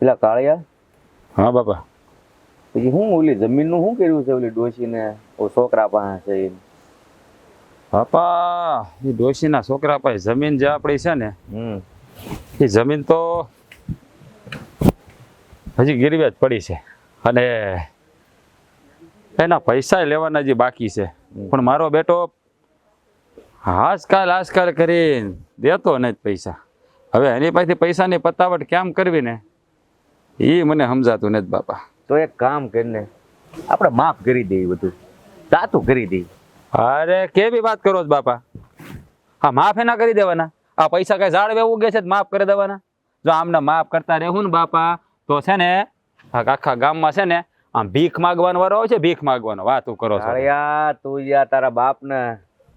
પેલા કાળિયા હા બાપા. પછી હું ઓલી જમીનનું શું કર્યું છે ઓલી ડોશીને ઓ છોકરા પાસે છે ઈ? બાપા એ ડોશીના છોકરા પાસે જમીન જે આપણી છે ને હમ એ જમીન તો હજી ગીરવે જ પડી છે અને એના પૈસા લેવાના જે બાકી છે. પણ મારો બેટો આજકાલ કરીને દેતો નથી પૈસા. હવે એની પાસેથી પૈસાની પતાવટ કેમ કરવી ને એ મને સમજાતું નથી બાપા. તો એક કામ કરીને આપણે માફ કરી દઈએ, બધું તાતું કરી દઈએ. અરે કેવી વાત કરો છો બાપા? હા, માફ એના કરી દેવાના? આ પૈસા કઈ ઝાડ વેવું ગયા છે માફ કરી દેવાના? જો આમને માફ કરતા રહેવું ને બાપા તો છે ને આખા ગામમાં છે ને આમ ભીખ માગવાનો વારો આવે છે. ભીખ માગવાનો વાતું કરો છો. કાળિયા તું યા તારા બાપને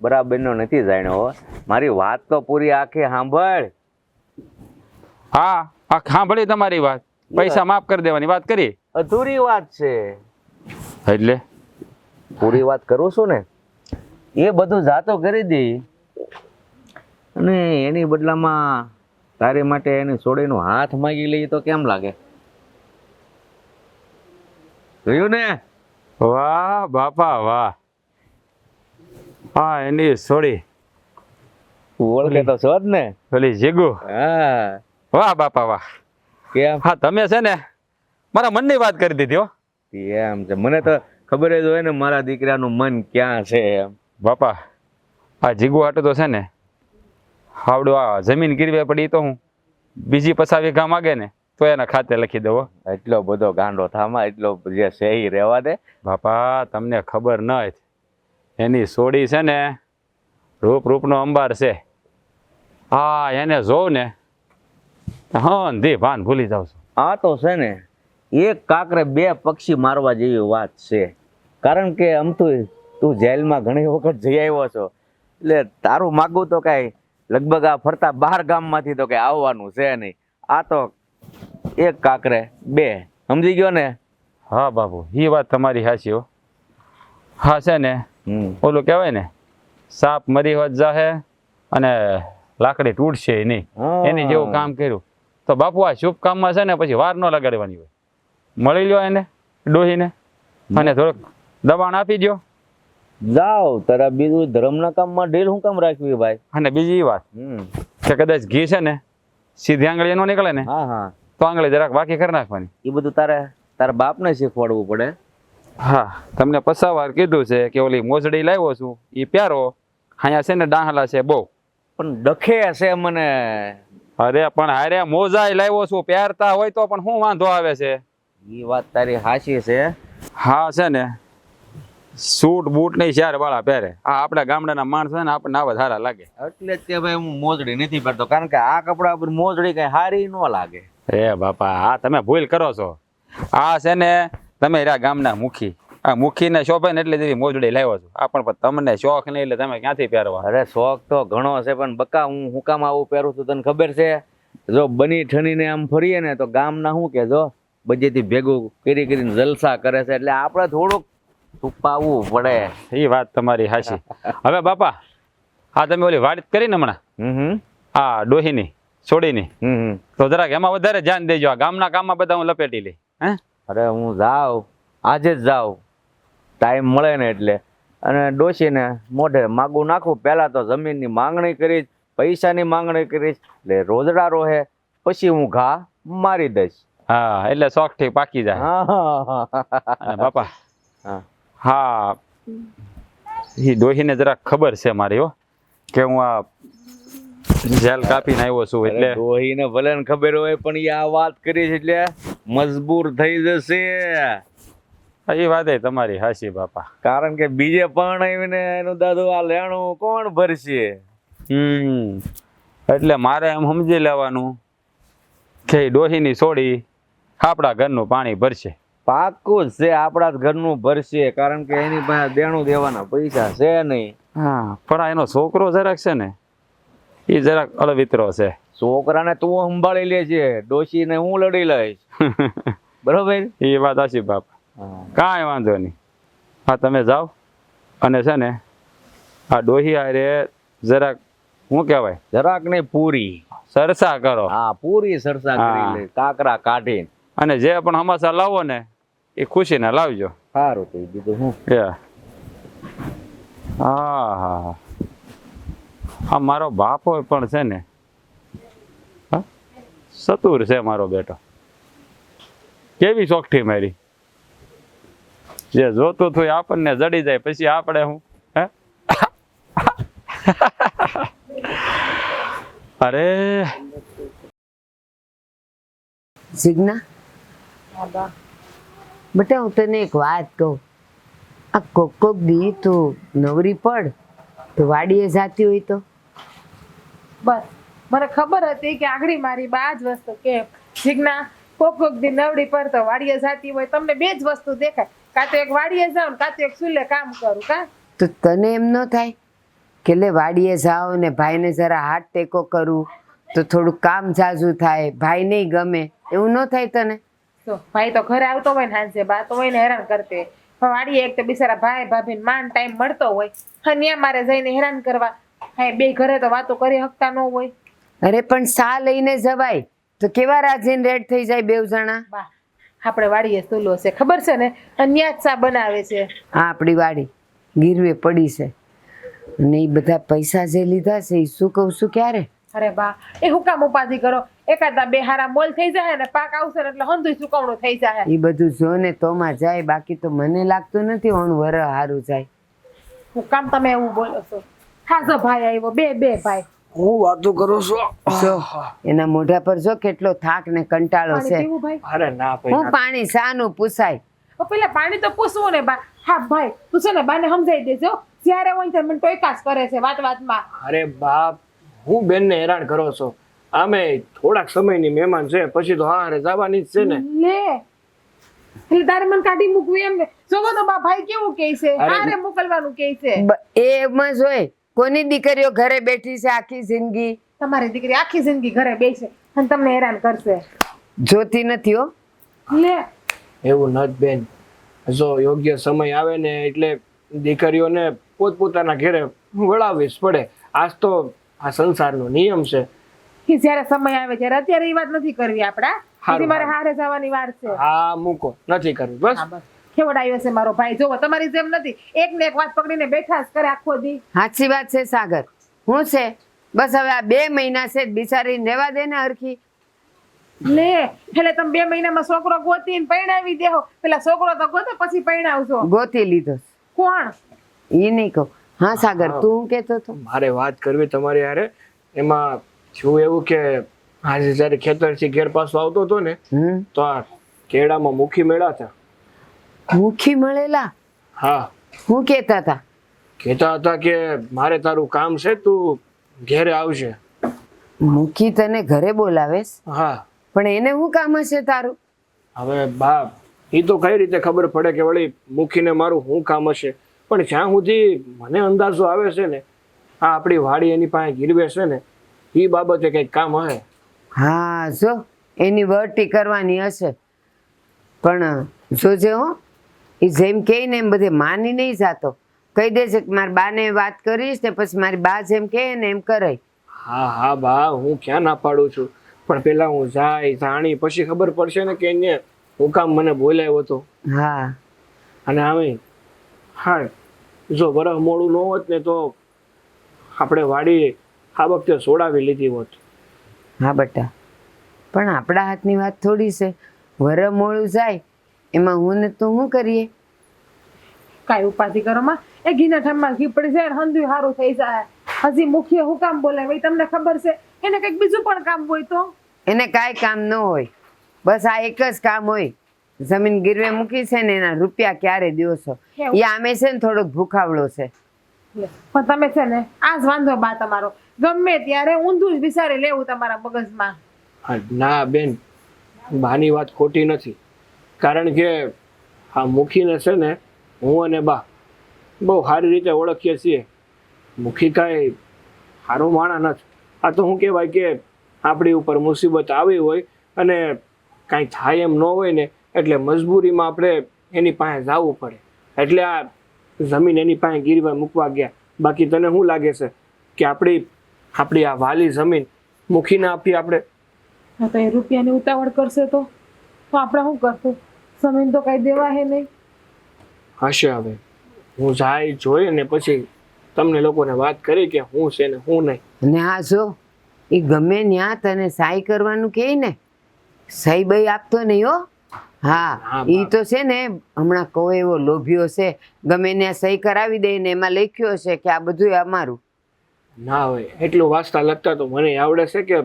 બરાબરનો નથી જાણ્યો હો. મારી વાત તો પૂરી આખી સાંભળ. હા, આ સાંભળી તમારી વાત. પૈસા માફ કરી દેવાની વાત કરી. અધૂરી વાત છે. એટલે પૂરી વાત કરું છું ને, એ બધું જાતો કરી દે અને એની બદલામાં તારી માટે એની છોડીનો હાથ માગી લઈએ તો કેમ લાગે? જોયું ને? વાહ બાપા વાહ. હા, એની છોડી તું ઓળખે તો છો જ ને? પેલી જીગુ. હા. વાહ બાપા વાહ. કેમ? હા, તમે છે ને મારા મનની વાત કરી દીધી હો. એમ છે, મને તો ખબર જ હોય ને મારા દીકરાનું મન ક્યાં છે એમ. બાપા આ જીગુ હાટું તો છે ને આવડું આ જમીન ગીરવે પડી તો હું બીજી પસાવી ગામ માગે ને તો એના ખાતે લખી દઉં હો. એટલો બધો ગાંડો થામાં, એટલો જે છે ઈ રહેવા દે. બાપા તમને ખબર ન એની સોડી છે ને રૂપનો અંબાર છે. હા, એને જોઉં ને હા ધી ભાન ભૂલી જાઉં છું. આ તો છે ને એક કાકરે બે પક્ષી મારવા જેવી વાત છે. કારણ કે આમ તો તું જેલમાં ઘણી વખત જઈ આવ્યો છો એટલે તારું માગવું તો કઈ લગભગ આ ફરતા 12 ગામમાંથી તો કઈ આવવાનું છે નહીં. આ તો એક કાકરે બે, સમજી ગયો ને? હા બાપુ, એ વાત તમારી સાચી હો. હા છે ને ઓલું કહેવાય ને સાપ મરી હોત જાહે અને લાકડી તૂટશે નહીં, એની જેવું કામ કર્યું. તો બાપુ આ શુભ કામમાં છે ને પછી વાર ન લગાડવાની હોય. મળી લ્યો એને ડોહીને અને થોડુંક દબાણ આપી દો. જાઓ તારા બીજું ધર્મના કામમાં ઢીલ હું કામ રાખવી ભાઈ? અને બીજી વાત કે કદાચ ઘી છે ને સીધી આંગળી નો નીકળે ને હા હા તો આંગળી જરાક બાકી કરી નાખવાની. એ બધું તારા બાપને શીખવાડવું પડે. હા, તમને પસાવાર કીધું છે કે ઓલી મોજડી લાવ્યો છું એ પ્યારો અહીંયા છે ને ડાહલા છે બહુ પણ ડખે છે મને. અરે પણ હારે મોજા લાવ્યો છું પહેરતા હોય તો પણ શું વાંધો આવે છે? એ વાત તારી હાચી છે. હા છે ને સૂટ બૂટ નહીં ચાર વાળા પહેરે. આ આપણા ગામડાના માણસ છે ને આપણને આવા સારા લાગે. એટલે જ તે ભાઈ હું મોજડી નથી પહેરતો, કારણ કે આ કપડા ઉપર મોજડી કઈ સારી ન લાગે. એ બાપા આ તમે ભૂલ કરો છો. આ છે ને તમે રહ્યા ગામના મુખી, આ મુખીને શોભે ને એટલે જેવી મોજડી લાવ્યો છું. આ પણ તમને શોખ નહીં એટલે તમે ક્યાંથી પહેરવા? અરે શોખ તો ઘણો છે પણ બકા હું કામ આવું પહેરું છું તને ખબર છે? જો બની ઠણીને આમ ફરીએ ને તો ગામના શું કે જો બજેથી ભેગું કરીને જલસા કરે છે એટલે આપણે થોડુંક છુપાવવું પડે. એ વાત તમારી હાચી. હવે બાપા હા તમે ઓલી વાત કરી ને હમણાં આ ડોહીની છોડીની તો જરાક એમાં વધારે ધ્યાન દેજો. આ ગામના કામમાં બધા હું લપેટી લઈ. હે અરે હું જાઉં આજે જ જાઉં ટાઈમ મળે ને એટલે, અને ડોશીને મોઢે માગું નાખું. પહેલા તો જમીનની માંગણી કરીશ, પૈસાની માંગણી કરીશ, એટલે રોજડા રોહે પછી હું ઘા મારી દઈશ. હા એટલે શોખથી પાકી જાય. અને બાપા હા એ ડોહીને જરાક ખબર છે મારી હો કે હું આ જેલ કાપીને આવ્યો છું. એટલે ડોહીને ભલે ને ખબર હોય પણ એ આ વાત કરી છે એટલે મજબૂર થઈ જશે. એ વાત તમારી હાચી બાપા. કારણ કે બીજે પણ આવીને એનું દાદુ આ લેણું કોણ ભરશે? એટલે મારે એમ સમજી લેવાનું કે ડોહીની છોડી આપણા ઘરનું પાણી ભરશે. પાકું જ છે, આપણા જ ઘરનું ભરશે, કારણ કે એની પાસે દેણું દેવાના પૈસા છે નહીં. હા પણ એનો છોકરો જરાક છે ને એ જરાક અળવિતરો છે. છોકરાને તું સંભાળી લેજે, ડોશીને હું લડી લઈશ. બરોબર? એ વાત હાચી બાપા, કાંઈ વાંધો નહીં. હા તમે જાઓ અને છે ને આ ડોહી હારે જરાક શું કહેવાય જરાક નહીં પૂરી સરસા કરો. હા પૂરી સરસા કરી લે, કાકરા કાઢીને અને જે પણ હમાસા લાવો ને એ ખુશીને લાવજો. સારું તો બીજું હું. હા હા હા મારો બાપો પણ છે ને સતુર છે મારો બેટો. કેવી ચોખ્ઠી મારી, જે જોતું હતું આપણને જડી જાય પછી આપણે હું હે અરે જીજ્ઞા બેટા હું તને એક વાત કહું, આ કોક દી તું નવરી પડ તો વાડીએ જાતી હોય તો. બસ મને ખબર હતી કે આગળી મારી બા જ વસ્તુ કે જીજ્ઞા કોક દી નવડી પડતો વાડીએ જાતી હોય. તમને બે જ વસ્તુ દેખાય, કાં તો એક વાડીએ જાઉં ને કાં તો એક ચૂલે કામ કરું. તો તને એમ ન થાય કે લે વાડીએ જાઓ ને ભાઈને જરા હાથ ટેકો કરું તો થોડું કામ જાજુ થાય, ભાઈ નહીં ગમે, એવું ન થાય તને? તો ભાઈ તો ઘરે આવતો હોય ને હાંજે, બા તો હોય ને હેરાન કરતી હોય. પણ વાડીએ એક તો બિચારા ભાઈ ભાભીને માંડ ટાઈમ મળતો હોય અને ત્યાં મારે જઈને હેરાન કરવા. હા બે ઘરે તો વાતો કરી શકતા ન હોય. અરે પણ સા લઈને જવાય તો કેવા રાજીને રેડ થઈ જાય બેવ જણા. બા આપણે વાડીએ ચૂલો છે ખબર છે ને, અને ત્યાં જ ચા બનાવે છે. આ આપણી વાડી ગીરવે પડી છે અને એ બધા પૈસા જે લીધા છે એ શું કહું છું ક્યારે. અરે બા એ હું કામ ઉપાધિ કરો, એકાદા બે હારા મોલ થઈ જાય ને પાક આવશે ને એટલે હંધુય સુકવણું થઈ જાય. એ બધું જો ને તોમાં જાય, બાકી તો મને લાગતું નથી ઓણ વર હારું જાય. હું કામ તમે એવું બોલો છો? હા જો ભાઈ આવ્યો, બે ભાઈ. હું વાતો કરું છું. જો એના મોઢા પર જો કેટલો થાક ને કંટાળો પાણી છે. પીવું ભાઈ? અરે ના ભાઈ હું પાણી શાનું પૂછાય. પેલા પાણી તો પૂછવું ને બા. હા ભાઈ તું છે ને બાને સમજાઈ દેજો, જ્યારે હોય ત્યારે મને ટોયકાસ કરે છે વાતમાં. અરે બાપ, હું બેનને હેરાન કરો છો. આમે થોડાક સમયની મહેમાન છે, પછી તો હારે જવાની જ છે ને. લે એટલે તારે મને કાઢી મૂકવી એમ ને? જોવો તો બા ભાઈ કેવું કહે છે, હારે મોકલવાનું કહે છે. એમાં જોઈ કોની દીકરીઓ ઘરે બેઠી છે આખી જિંદગી. તમારી દીકરી આખી જિંદગી ઘરે બેસે અને તમને હેરાન કરશે. જોતી નથી હો. લે એવું નથી બેન, જો યોગ્ય સમય આવે ને એટલે દીકરીઓને પોતપોતાના ઘરે વળાવવી જ પડે. આજ તો આ સંસારનો નિયમ છે. કે જ્યારે સમય આવે ત્યારે, અત્યારે એ વાત નથી કરવી આપડા. હજી મારે હારે જવાની વાર છે. હા મૂકો, નથી કરવી બસ. હા બસ ખેવડાયો છે મારો ભાઈ. જોવો તમારી જેમ નથી, એક ને એક વાત પકડીને બેઠા જ કરે આખો દી. સાચી વાત છે સાગર. હું છે બસ હવે આ 2 મહિના છે બિચારી રહેવા દે ને હરખી. લે એટલે તમે 2 મહિનામાં છોકરો ગોતીને પરણાવી દેહો. પેલા છોકરો તો ગોતો પછી પરણાવજો. ગોતી લીધો. કોણ? એ નહીં કહું. હા સાગર તું હું કહેતો હતો? મારે વાત કરવી તમારી હારે. એમાં શું એવું કે આજે જયારે ખેતરથી ઘેર પાછો આવતો હતો ને તો આ કેળામાં મુખી મેળા હતા. મુખી મળેલા? હા. હું કહેતા હતા? કહેતા હતા કે મારે તારું કામ છે, તું ઘેરે આવશે. મુખી તને ઘરે બોલાવેશ? હા. પણ એને શું કામ હશે તારું? હવે બાપ એ તો કઈ રીતે ખબર પડે કે વળી મુખીને મારું શું કામ હશે? પણ જ્યાં સુધી મને અંદાજો આવે છે ને, આ આપણી વાડી એની પાસે ગીરવે છે ને, એ બાબતે કંઈક કામ હશે. હા જો એની વર્ટી કરવાની હશે. પણ જોજે હો, એ જેમ કહે ને એમ બધે માની નહીં જાતો. કહી દેજે કે મારી બાને વાત કરીશ ને પછી મારી બા જેમ કહે ને એમ કરાય. હા હા બા, હું ક્યાં ના પાડું છું, પણ પેલા હું જાણી પછી ખબર પડશે ને કે એને હું કામ મને બોલાવ્યો હતો. હા અને આમે હા જો વરહ મોડું ન હોત ને તો આપણે વાડી આ વખતે સોડાવી લીધી હોત. હા બેટા, પણ આપણા હાથની વાત થોડી છે. વર મોડું જાય એમાં હું ને તું શું કરીએ? કાંઈ ઉપાધિ કરો માં. એ ઘીના ઠામમાં ઘી પડી જાય ને હંધુય હારું થઈ જાય. હજી મુખી હું કામ બોલાવે એ તમને ખબર છે? એને કંઈક બીજું પણ કામ હોય તો? એને કાંઈ કામ ન હોય, બસ આ એક જ કામ હોય. જમીન ગીરવે મૂકી છે ને એના રૂપિયા ક્યારે દ્યો છો. એ આમે છે ને થોડોક ભૂખાવડો છે. પણ તમે છે ને આ જ વાંધો બા તમારો, ગમે ત્યારે ઊંધું જ વિચારી લેવું તમારા મગજમાં. હા ના બેન, બાની વાત ખોટી નથી. કારણ કે આ મુખીને છે ને હું અને બા બહુ સારી રીતે ઓળખીએ છીએ. મુખી કાંઈ સારો માણા નથી. આ તો શું કહેવાય કે આપણી ઉપર મુસીબત આવી હોય અને કાંઈ થાય એમ ન હોય ને એટલે મજબૂરીમાં આપણે એની પાસે જવું પડે, એટલે આ જમીન એની પાસે ગીરવા મૂકવા ગયા. બાકી તને શું લાગે છે કે આપણી આ વાલી જમીન મુખીને આપી આપણે? હા તો એ રૂપિયાની ઉતાવળ કરશે તો? તો આપણે શું કરશું? જમીન તો કઈ દેવા હે નહીં. હશે હવે હું જાય જોઈ ને પછી તમને લોકોને વાત કરી કે હું છે ને હું નહીં. અને આ જો એ ગમે ત્યાં તને સહી કરવાનું કહે ને, સહી બઈ આપતો નહીં હો. હા, હા, એ તો છે ને હમણાં કહો એવો લોભ્યો છે, ગમે ત્યાં સહી કરાવી દે ને એમાં લખ્યો છે કે આ બધું અમારું. ના હોય એટલું વાંચતા લખતા તો મને આવડે છે કે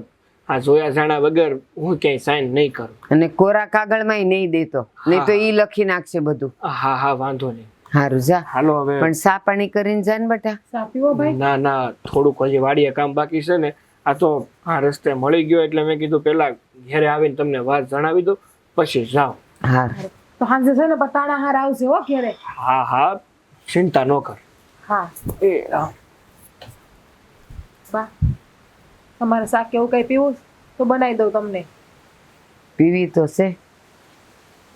આ જોયા જાણા વગર હું ક્યાંય સાઈન નહીં કરું. અને કોરા કાગળમાંય નહીં દેતો, નહીં તો ઈ લખી નાખશે બધું. હા હા વાંધો નહીં. હારું જા, હાલો હવે. પણ સા પાણી કરીને જા ને બેટા. ચા પીવો ભાઈ? ના ના થોડુંક હજી વાડીએ કામ બાકી છે ને. આ તો આ રસ્તે મળી ગયો એટલે મેં કીધું પેલા ઘરે આવીને તમને વાત જણાવી દઉં પછી જાઓ. હા તો સાંજે છે ને પટાણા હાર આવશે હો ઘરે. હા હા ચિંતા ન કર. હા એ હા. બા, તમારે શાક એવું કઈ પીવું તો બનાવી દઉં તમને. પીવી તો છે.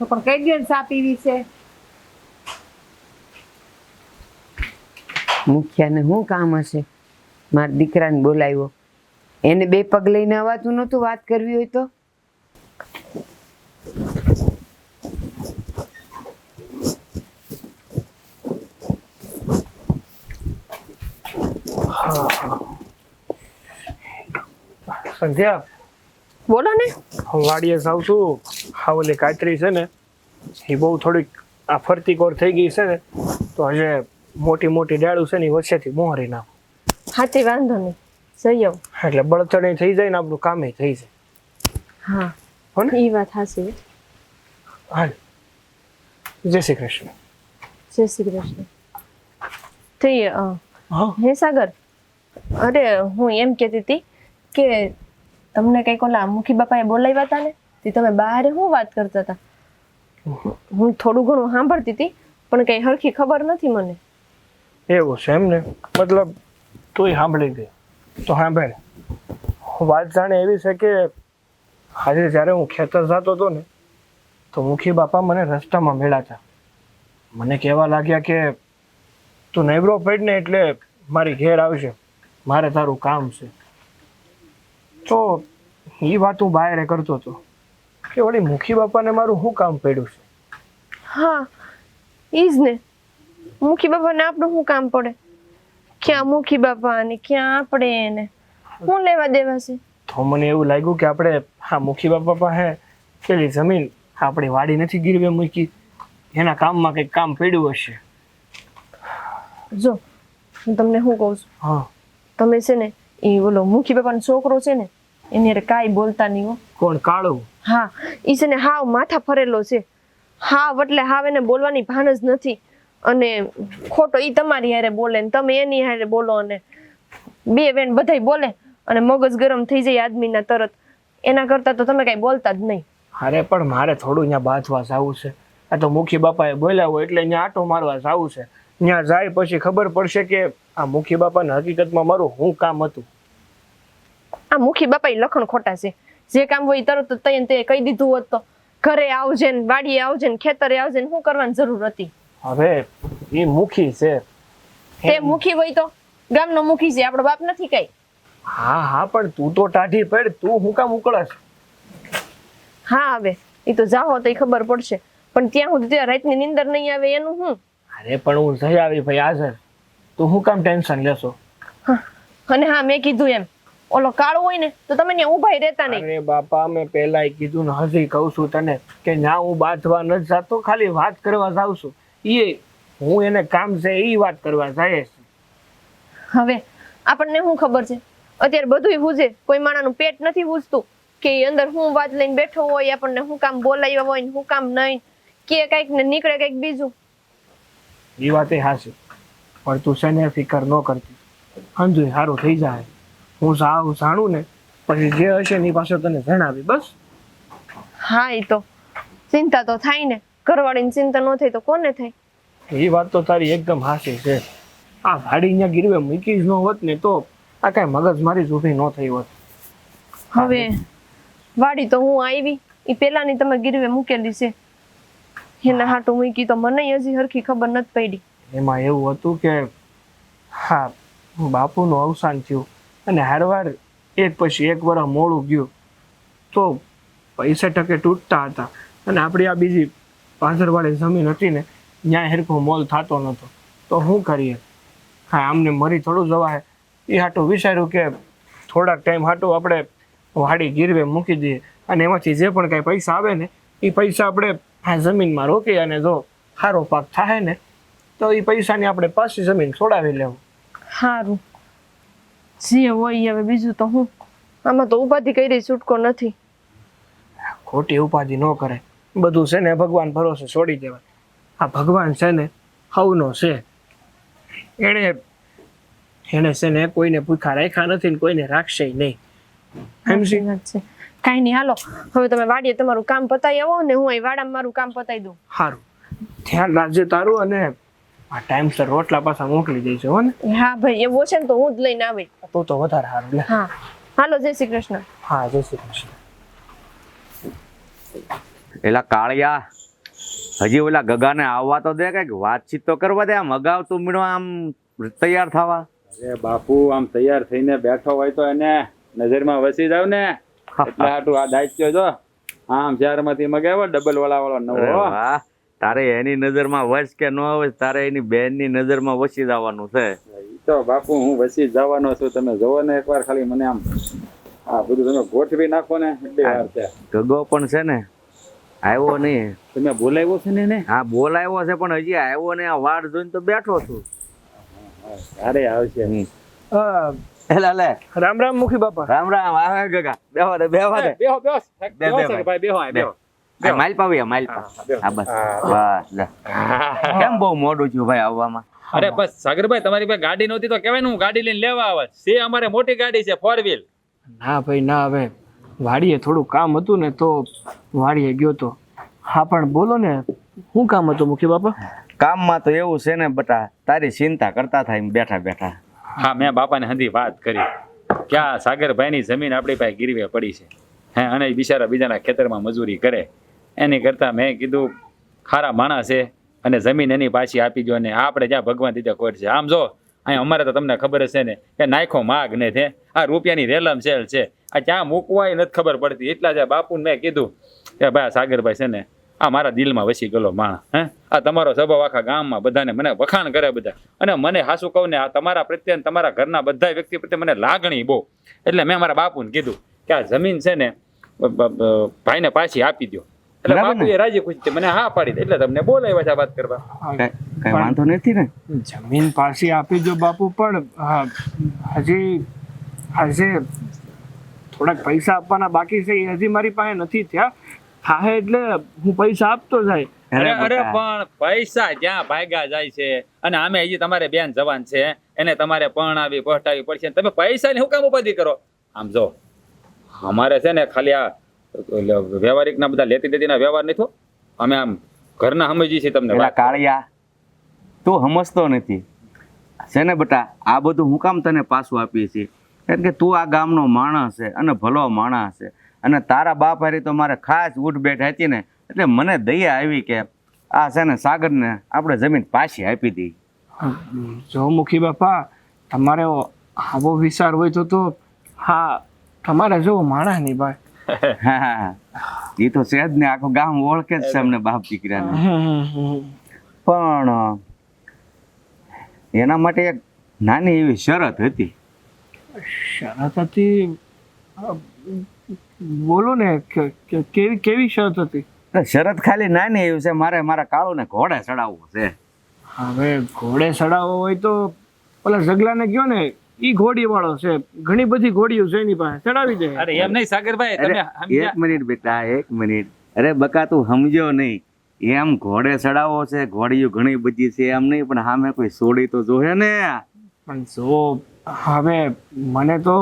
તો પણ કઈ દો ને ચા પીવી છે. મુખિયાને શું કામ હશે? મારા દીકરાને બોલાવ્યો, એને બે પગ લઈને અવાતું નહોતું વાત કરવી હોય તો. સંધ્યા બોલો ને. હું વાડીએ જાઉં છું. હા ઓલી કાતરી છે ને એ બહુ થોડીક આ ફરતી કોર થઈ ગઈ છે ને તો હજે મોટી મોટી ડાળું છે ને એ વચ્ચેથી મોહરી નાખું. હાથી વાંધો નહીં, જઈ આવું. એટલે બળતણ થઈ જાય ને આપણું કામે થઈ જાય. હા હો ને? એ વાત હાચી. હાલ જય શ્રી કૃષ્ણ. જય શ્રી કૃષ્ણ. થઈ હા હે સાગર, અરે હું એમ કહેતી હતી કે તમને કંઈક ઓલા મુખી બાપાએ બોલાવ્યા હતા ને, તે તમે બહાર શું વાત કરતા હતા? હું થોડું ઘણું સાંભળતી હતી પણ કઈ હરખી ખબર નથી મને. એવું છે એમ ને? મતલબ તુંય સાંભળી ગઈ તો સાંભળ. વાત જાણે એવી છે કે આજે જ્યારે હું ખેતર જતો હતો ને તો મુખી બાપા મને રસ્તામાં મળ્યા. મને કહેવા લાગ્યા કે તું નૈબરો પડ ને એટલે મારી ઘેર આવશે, મારે તારું કામ છે. તો એ વાત હું બહાર કરતો હતો કે વળી મુખી બાપાને મારું શું કામ પડ્યું છે. હા ઈ જ ને, મુખી બાપાને આપણું શું કામ પડે? ક્યાં મુખી બાપા ને ક્યાં આપણે એને શું લેવા દેવા છે? તો મને એવું લાગ્યું કે આપણે હા મુખી બાપા પાસે પેલી જમીન આપણી વાડી નથી ગીરવે મૂકી, એના કામમાં કંઈક કામ પડ્યું હશે. જો હું તમને શું કહું છું, હા તમે છે ને એ ઓલો મુખી બાપાનો છોકરો છે ને એની હારે કાંઈ બોલતા નહીં હો. કોણ? કાળું? હા ઈ છે ને હાવ માથા ફરેલો છે. હાવ એટલે હાવ એને બોલવાની ભાન જ નથી. અને ખોટો ઈ તમારી હારે બોલે ને તમે એની હારે બોલો અને બે વેણ બધાય બોલે અને મગજ ગરમ થઈ જાય આદમીના તરત. એના કરતા તો તમે કઈ બોલતા જ નહીં. અરે પણ મારે થોડું અહીંયા બાંધવા જવું છે. આ તો મુખી બાપાએ બોલ્યા હોય એટલે અહીંયા આટો મારવા જવું છે. ત્યાં જાય પછી ખબર પડશે કે આ મુખી બાપાને હકીકતમાં મારું શું કામ હતું. આ મુખી બાપા ઈ લખણ ખોટા છે. જે કામ હોય ઈ તરત જ તૈયાર તે કહી દીધું હોત તો ઘરે આવજે ને વાડીએ આવજે ને ખેતરે આવજે ને શું કરવાની જરૂર હતી? હવે એ મુખી છે. તે મુખી હોય તો ગામનો મુખી છે, આપણો બાપ નથી કઈ. હા હા પણ તું તો ટાઢી પડ, તું હું કામ ઉકળાશ? હા હવે એ તો જાઓ તો ખબર પડશે, પણ ત્યાં સુધી ત્યાં રાતની નીંદર નહીં આવે એનું હું? અરે પણ હું જઈ આવી ભાઈ હાજર, તું હું કામ ટેન્શન લેશો? અને હા મેં કીધું એમ ઓલો કાળો હોય ને તો તમે ત્યાં ઉભા રહેતા નહીં. અરે બાપા મેં પહેલા કીધું ને હજી કહું છું તને કે ના હું બાંધવા નથી જાતો, ખાલી વાત કરવા જાઉં છું. એ હું એને કામ છે એ વાત કરવા જાય છે. હવે આપણને શું ખબર છે અત્યારે બધુંય હુજે, કોઈ માણાનું પેટ નથી હુજતું કે ઈ અંદર હું વાત લઈને બેઠો હોય, આપણને શું કામ બોલાવ્યા હોય ને શું કામ નહીં, કે કઈક ને નીકળે કઈક બીજું. એ વાત એ હાચી, પણ તું છે ને ફિકર ન કરતી, સમજુ સારું થઈ જાય. હું જાણું ને પછી જે હશે ને એ પાછો તને જણાવી બસ. હા એ તો ચિંતા તો થાય ને, ઘરવાળીની ચિંતા ન થાય તો કોને થાય? એ વાત તો તારી એકદમ હાચી છે. આ વાડી અહીંયા ગીરવે મૂકી જ ન હોત ને તો આ કાંઈ મગજ મારી ઊભી ન થઈ હોત. હવે વાડી તો હું આવી એ પેલાની તમે ગીરવે મૂકેલી છે, એના હાટું મૂકી તો મને હજી હરખી ખબર નથી પડી. એમાં એવું હતું કે હા બાપુનું અવસાન થયું અને હારવાર એક પછી એક વર્ષ મોડું ગયું તો પૈસા ટકે તૂટતા હતા. અને આપણી આ બીજી પાછળવાળી જમીન હતી ને ત્યાં હેરખો મોલ થતો નહોતો. તો શું કરીએ? હા, આમને મરી થોડું જવાય. એ હાટું વિચાર્યું કે થોડાક ટાઈમ હાટું આપણે વાડી ગીરવે મૂકી દઈએ અને એમાંથી જે પણ કાંઈ પૈસા આવે ને એ પૈસા આપણે આ જમીનમાં રોકી અને જો સારો પાક થાય ને તો એ પૈસાની આપણે પાછી જમીન છોડાવી લેવું. સારું, જે હોય ઈ હવે બીજું તો હું, આમાં તો ઉપાધિ કરી છૂટકો નથી. ખોટી ઉપાધિ ન કરે. બધું છે ને ભગવાન ભરોસે છોડી દેવાય. આ ભગવાન છે ને હવનો છે. એણે છે ને કોઈને ભૂખા રાખ્યા નથી ને કોઈને રાખશે નહીં. સાચી વાત છે. કાંઈ નહીં, હાલો હવે તમે વાડીએ તમારું કામ પતાવી આવો ને હું અહીં વાડામાં મારું કામ પતાવી દઉં. સારું, ધ્યાન રાખજે તારું અને આ ટાઈમસર રોટલા પાછા મોકલી દઈશું હો ને. હા ભાઈ, એવું છે ને તો હું જ લઈને આવી. તો વધારે સારું. લે હા, હાલો, જય શ્રી કૃષ્ણ. હા, જય શ્રી કૃષ્ણ. એલા કાળિયા, હજી ઓલા ગગાને આવવા તો દે, કઈક વાતચીત તો કરવા દે. આમ અગાઉ તું મીણો આમ તૈયાર થવા. અરે બાપુ, આમ તૈયાર થઈને બેઠો હોય તો એને નજરમાં વસી જાવ ને, એટલે હાટું આ દાયિત્વ જો આમ શહેરમાંથી મગાવ્યો ડબલ વાળો નવો. વાહ, તારે એની નજરમાં વસ કે ન વસ, તારે એની બેનની નજરમાં વસી જવાનું છે. ઈ તો બાપુ હું વસી જવાનો છું. તમે જોવો ને એકવાર ખાલી મને આમ આ બધું તમે ગોઠવી નાખો ને એટલી વાર છે. ગગો પણ છે ને આવ્યો નહીં. તમે બોલાવ્યો છે ને? હા, બોલાવ્યો છે પણ હજી આવ્યો ને. આ વાડ જોઈને તો બેઠો છું. અરે આવશે. એલા લે, રામ રામ મુખી બાપા. રામ રામ. આવે ગગા, બેહવા દે, બેહવા દે. બેહો બેહો બેહો બેહો ભાઈ, બેહો આ બેહો. આ માઇલ પાવી, માઇલ પા. હા બસ બસ લે. કેમ બહુ મોડું થયું ભાઈ આવવામાં? અરે બસ સાગરભાઈ, તમારી પાસે ગાડી નહોતી તો કહેવાય ને હું ગાડી લઈને લેવા આવે છે. અમારે મોટી ગાડી છે, 4 વ્હીલ. ના ભાઈ ના, હવે વાડીએ થોડું કામ હતું ને તો વાડીએ ગયો તો. હા પણ બોલો ને, શું કામ હતું મુખી બાપા? કામમાં તો એવું છે ને બટા, તારી ચિંતા કરતા થાય એમ બેઠા બેઠા. હા, મેં બાપાને હંધી વાત કરી કે આ સાગરભાઈની જમીન આપણી પાસે ગીરવે પડી છે. હે, અને બિચારા બીજાના ખેતરમાં મજૂરી કરે એની કરતાં મેં કીધું ખારા માણસ છે અને જમીન એની પાછી આપી દો ને આપણે જ્યાં ભગવાન દીધે ખોટ છે. આમ જો અહીં અમારે તો તમને ખબર હશે ને કે નાખો માગ ને છે, આ રૂપિયાની રેલમ સેલ છે, આ ક્યાં મૂકવાય નથી ખબર પડતી. એટલા જ બાપુને મેં કીધું કે ભાઈ સાગરભાઈ છે ને આ મારા દિલમાં વસી ગયેલો માણસ. હે, આ તમારો સ્વભાવ આખા ગામમાં બધાને મને વખાણ કરે બધા. અને મને હાસું કહું ને, આ તમારા પ્રત્યે તમારા ઘરના બધા વ્યક્તિ પ્રત્યે મને લાગણી બહુ. એટલે મેં મારા બાપુને કીધું કે આ જમીન છે ને ભાઈને પાછી આપી દો. એટલે બાપુએ રાજી ખુશી મને હા પાડી. એટલે તમને બોલાવ્યા છે વાત કરવા. કઈ વાંધો નથી ને? જમીન પાછી આપી દો બાપુ, પણ હજી થોડાક પૈસા આપવાના બાકી છે, એ હજી મારી પાસે નથી થયા. હા એટલે હું પૈસા આપતો જાય. અરે પણ પૈસા જ્યાં ભાગ્યા જાય છે, અને આમે હજી તમારે બેન જવાન છે, એને તમારે પરણાવી પહોંચાવી પડશે. તમે પૈસા ની શું કામ ઉપાધિ કરો? આમ જો અમારે છે ને ખાલી આ વ્યવહારિક ના બધા લેતી દેતી ના વ્યવહાર નથી. અમે આમ ઘરના સમજી છીએ. તમને કાળિયા, તું સમજતો નથી છે ને બટા. આ બધું હું કામ તને પાછું આપીએ છીએ કારણ કે તું આ ગામનો માણસ છે અને ભલો માણસ છે. અને તારા બાપ હારી તો મારે ખાસ ઉઠ બેઠ હતી ને, એટલે મને દયા આવી કે આ છે ને સાગરને આપણે જમીન પાછી આપી દઈ. જો મુખી બાપા, તમારે આવો વિચાર હોય તો હા, તમારે જેવો માણસ નહીં ભાઈ. હા, એ તો છે જ ને, આખું ગામ ઓળખે જ છે અમને બાપ દીકરાને. પણ એના માટે એક નાની એવી શરત હતી. શરત હતી? બોલો ને, કેવી શરત હતી? શરત ખાલી નાની એવી છે, મારે મારા કાળુને ઘોડે ચડાવવો છે. હવે ઘોડે ચડાવવો હોય તો ઓલા જગલાને ગયો ને, ઈ ઘોડી વાળો છે, ઘણી બધી ઘોડીઓ છે એની પાસે, ચડાવી દે. અરે એમ નહીં સાગરભાઈ, તમે એક મિનિટ બેટા, એક મિનિટ. અરે બકા તું સમજો નહીં. એમ ઘોડે ચડાવવો છે, ઘોડીઓ ઘણી બધી છે એમ નહીં, પણ સામે કોઈ સોડી તો જોહે ને. પણ જો હવે મને તો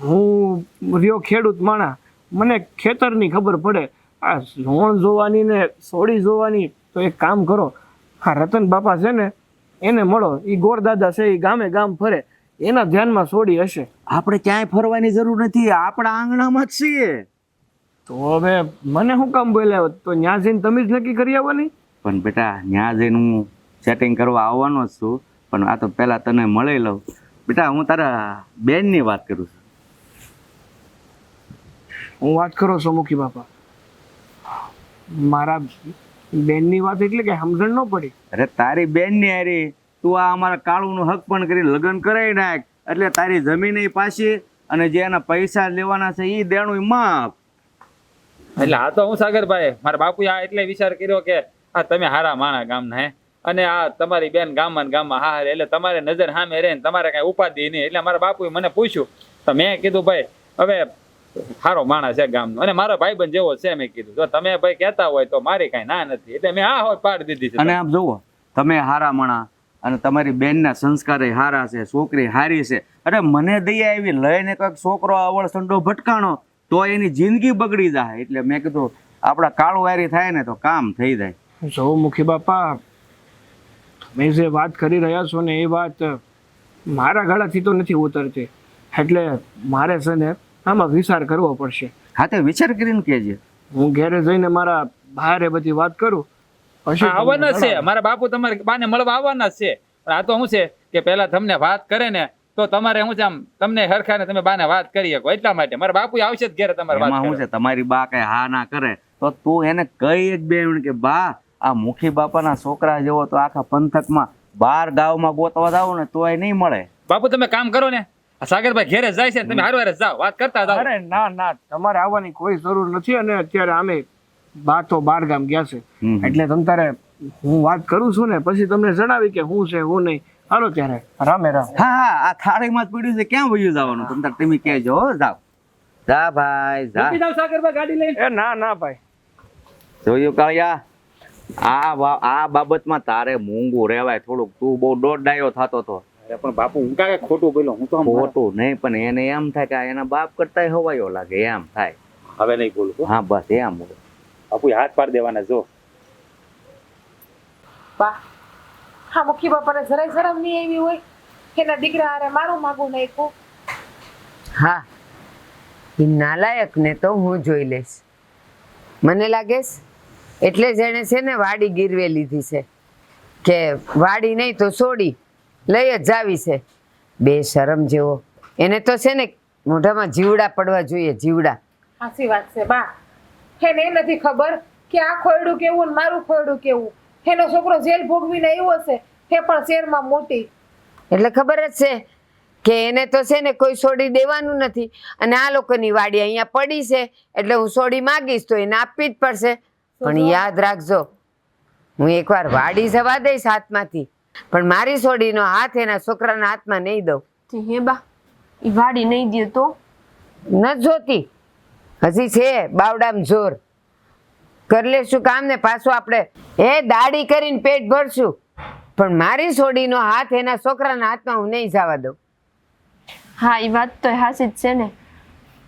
હું રહ્યો ખેડૂત માણા, મને ખેતરની ખબર પડે. આ લોણ જોવાની ને સોડી જોવાની, તો એક કામ કરો, આ રતન બાપા છે ને એને મળો. એ ગોરદાદા છે, એ ગામે ગામ ફરે, એના ધ્યાનમાં સોડી હશે. આપણે ક્યાંય ફરવાની જરૂર નથી, આપણા આંગણામાં જ છીએ. તો હવે મને શું કામ બોલ્યા? તો ત્યાં જઈને તમે જ નક્કી કરી આવવાની. પણ બેટા ત્યાં જઈને હું સેટિંગ કરવા આવવાનો જ છું, પણ આ તો પહેલા તને મળી લઉં. બેટા હું તારા બેનની વાત કરું છું. હું વાત કરો છો મુખી બાપા? મારા બેનની વાત એટલે કે સમજણ ન પડી. અરે તારી બેન ની હારી તું આ અમારા કાળુનું હક પણ કરી લગ્ન કરાવી નાખ એટલે તારી જમીન પાછી અને જે એના પૈસા લેવાના છે એ દેણું માફ. એટલે આ તો હું સાગરભાઈ મારા બાપુએ આ એટલે વિચાર કર્યો કે આ તમે હારા માણા ગામના હે અને આ તમારી બેન ગામમાં ને ગામમાં હા એટલે તમારે નજર સામે રહે ને તમારે કઈ ઉપાધિ નહીં એટલે મારા બાપુએ મને પૂછ્યું તો મેં કીધું ભાઈ હવે સારો માણસ છે ગામનો અને મારો ભાઈબંધ જેવો છે મેં કીધું જો તમે ભાઈ કહેતા હોય તો મારી કઈ ના નથી એટલે મેં હા હોય પાડી દીધી છે. અને આમ જુઓ તમે હારા માણા અને તમારી બેનના સંસ્કાર હારા છે, છોકરી હારી છે. અરે મને દયા આવી લઈને કોઈક છોકરો અવળ સંડો ભટકાણો તો એની જિંદગી બગડી જાય એટલે મેં કીધું આપણા કાળું હારી થાય ને તો કામ થઈ જાય. જો મુખી બાપા તમે જે વાત કરી રહ્યા છો ને એ વાત મારા ગળાથી તો નથી ઉતરતી એટલે મારે છે ને આમાં વિચાર કરવો પડશે. હા તે વિચાર કરીને કહેજે. હું ઘરે જઈને મારા બહારે બધી વાત કરું પછી હા, આવવાના જ છે મારા બાપુ તમારે બાને મળવા આવવાના જ છે પણ આ તો શું છે કે પેલા તમને વાત કરે ને તો તમારે શું છે આમ તમને હરખાને તમે બાને વાત કરી શકો એટલા માટે મારા બાપુ આવશે જ ઘરે તમારે વાત એમાં શું કરવા. છે તમારી બા કઈ હા ના કરે તો તું એને કઈ જ બેન કે બા આ મુખી બાપાના છોકરા જેવો તો આખા પંથકમાં 12 ગામમાં ગોતવા જાવ ને તોય નહીં મળે. બાપુ તમે કામ કરો ને આ સાગરભાઈ ઘેરે જાય છે ને તમે હારવારે જાઓ વાત કરતા જાઓ. અરે ના ના તમારે આવવાની કોઈ જરૂર નથી અને અત્યારે આમે બા તો 12 ગામ ગયા છે એટલે તમ તારે હું વાત કરું છું ને પછી તમને જણાવી કે હું છે હું નહીં. હાલો ત્યારે રામે રામ. હા હા આ થાળીમાં જ પડ્યું છે ક્યાં વયું જવાનું તમે કહેજો હો, જાઓ જા ભાઈ જા. મૂકી જાઓ સાગરભાઈ ગાડી લઈને. એ ના ના ભાઈ જોયું કાળિયા આ બાબતમાં તારે મૂંગું રહેવાય થોડુંક. તું બહુ દોઢ ડાયો થતો હતો. અરે પણ બાપુ હું કાંઈ ખોટું બોલ્યો હું તો આમ ખોટું નહીં પણ એને એમ થાય કે આ એના બાપ કરતા હવાયો લાગે એમ થાય. હવે નહીં બોલું હો. હા બસ એમ બોલો. બાપુ હાથ પાડી દેવાના જો. બા હા મુખી બાપાને જરાય શરમ નહીં આવી હોય એના દીકરા હારે મારું માગું નાખ્યું. હા એ નાલાયકને તો હું જોઈ લઈશ. મને લાગે છે એટલે જ એણે છે ને વાડી ગીરવે લીધી છે કે વાડી નહીં તો છોડી લઈ જ જાવી છે. બે શરમ જેવો એને તો છે ને મોઢામાં જીવડા પડવા જોઈએ જીવડા. સાચી વાત છે બા એને એ નથી ખબર કે આ ખોયડું કેવું ને મારું ખોયડું કેવું. એનો છોકરો જેલ ભોગવીને આવ્યો છે એ પણ શહેરમાં મોટી એટલે ખબર જ છે કે એને તો છે ને કોઈ છોડી દેવાનું નથી અને આ લોકોની વાડી અહીંયા પડી છે એટલે હું છોડી માગીશ તો એને આપવી જ પડશે. પણ યાદ રાખજો હું એકવાર વાડી જવા દઈશ હાથમાંથી પણ મારી છોડીનો હાથ એના છોકરાના હાથમાં નહીં દઉં. હે બા ઈ વાડી નહીં દે તો ન જોતી હજી છે બાવડામ જોર. કરી લેશું કામ ને પાછું આપણે દાઢી કરીને પેટ ભરશું પણ મારી છોડીનો હાથ એના છોકરાના હાથમાં હું નહીં જવા દઉં. હા એ વાત તો હાસી જ છે ને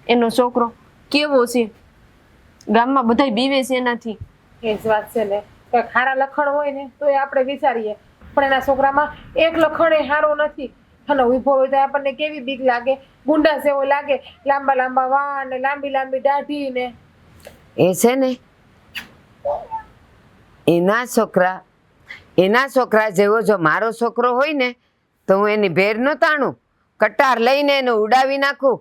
એનો છોકરો કેવો છે ગામમાં બધાય બીવે છે એનાથી. એ જ વાત છે ને કંઈક સારા લખણ હોય ને તો એ આપણે વિચારીએ પણ એના છોકરામાં એક લખણ એ સારો નથી અને ઉભો હોય તો આપણને કેવી બીક લાગે. ગુંડા જેવો લાગે લાંબા લાંબા વાળ ને લાંબી લાંબી દાઢી ને. એ છે ને એના છોકરા જેવો જો મારો છોકરો હોય ને તો હું એની ભેર ન તાણું કટાર લઈને એને ઉડાવી નાખું.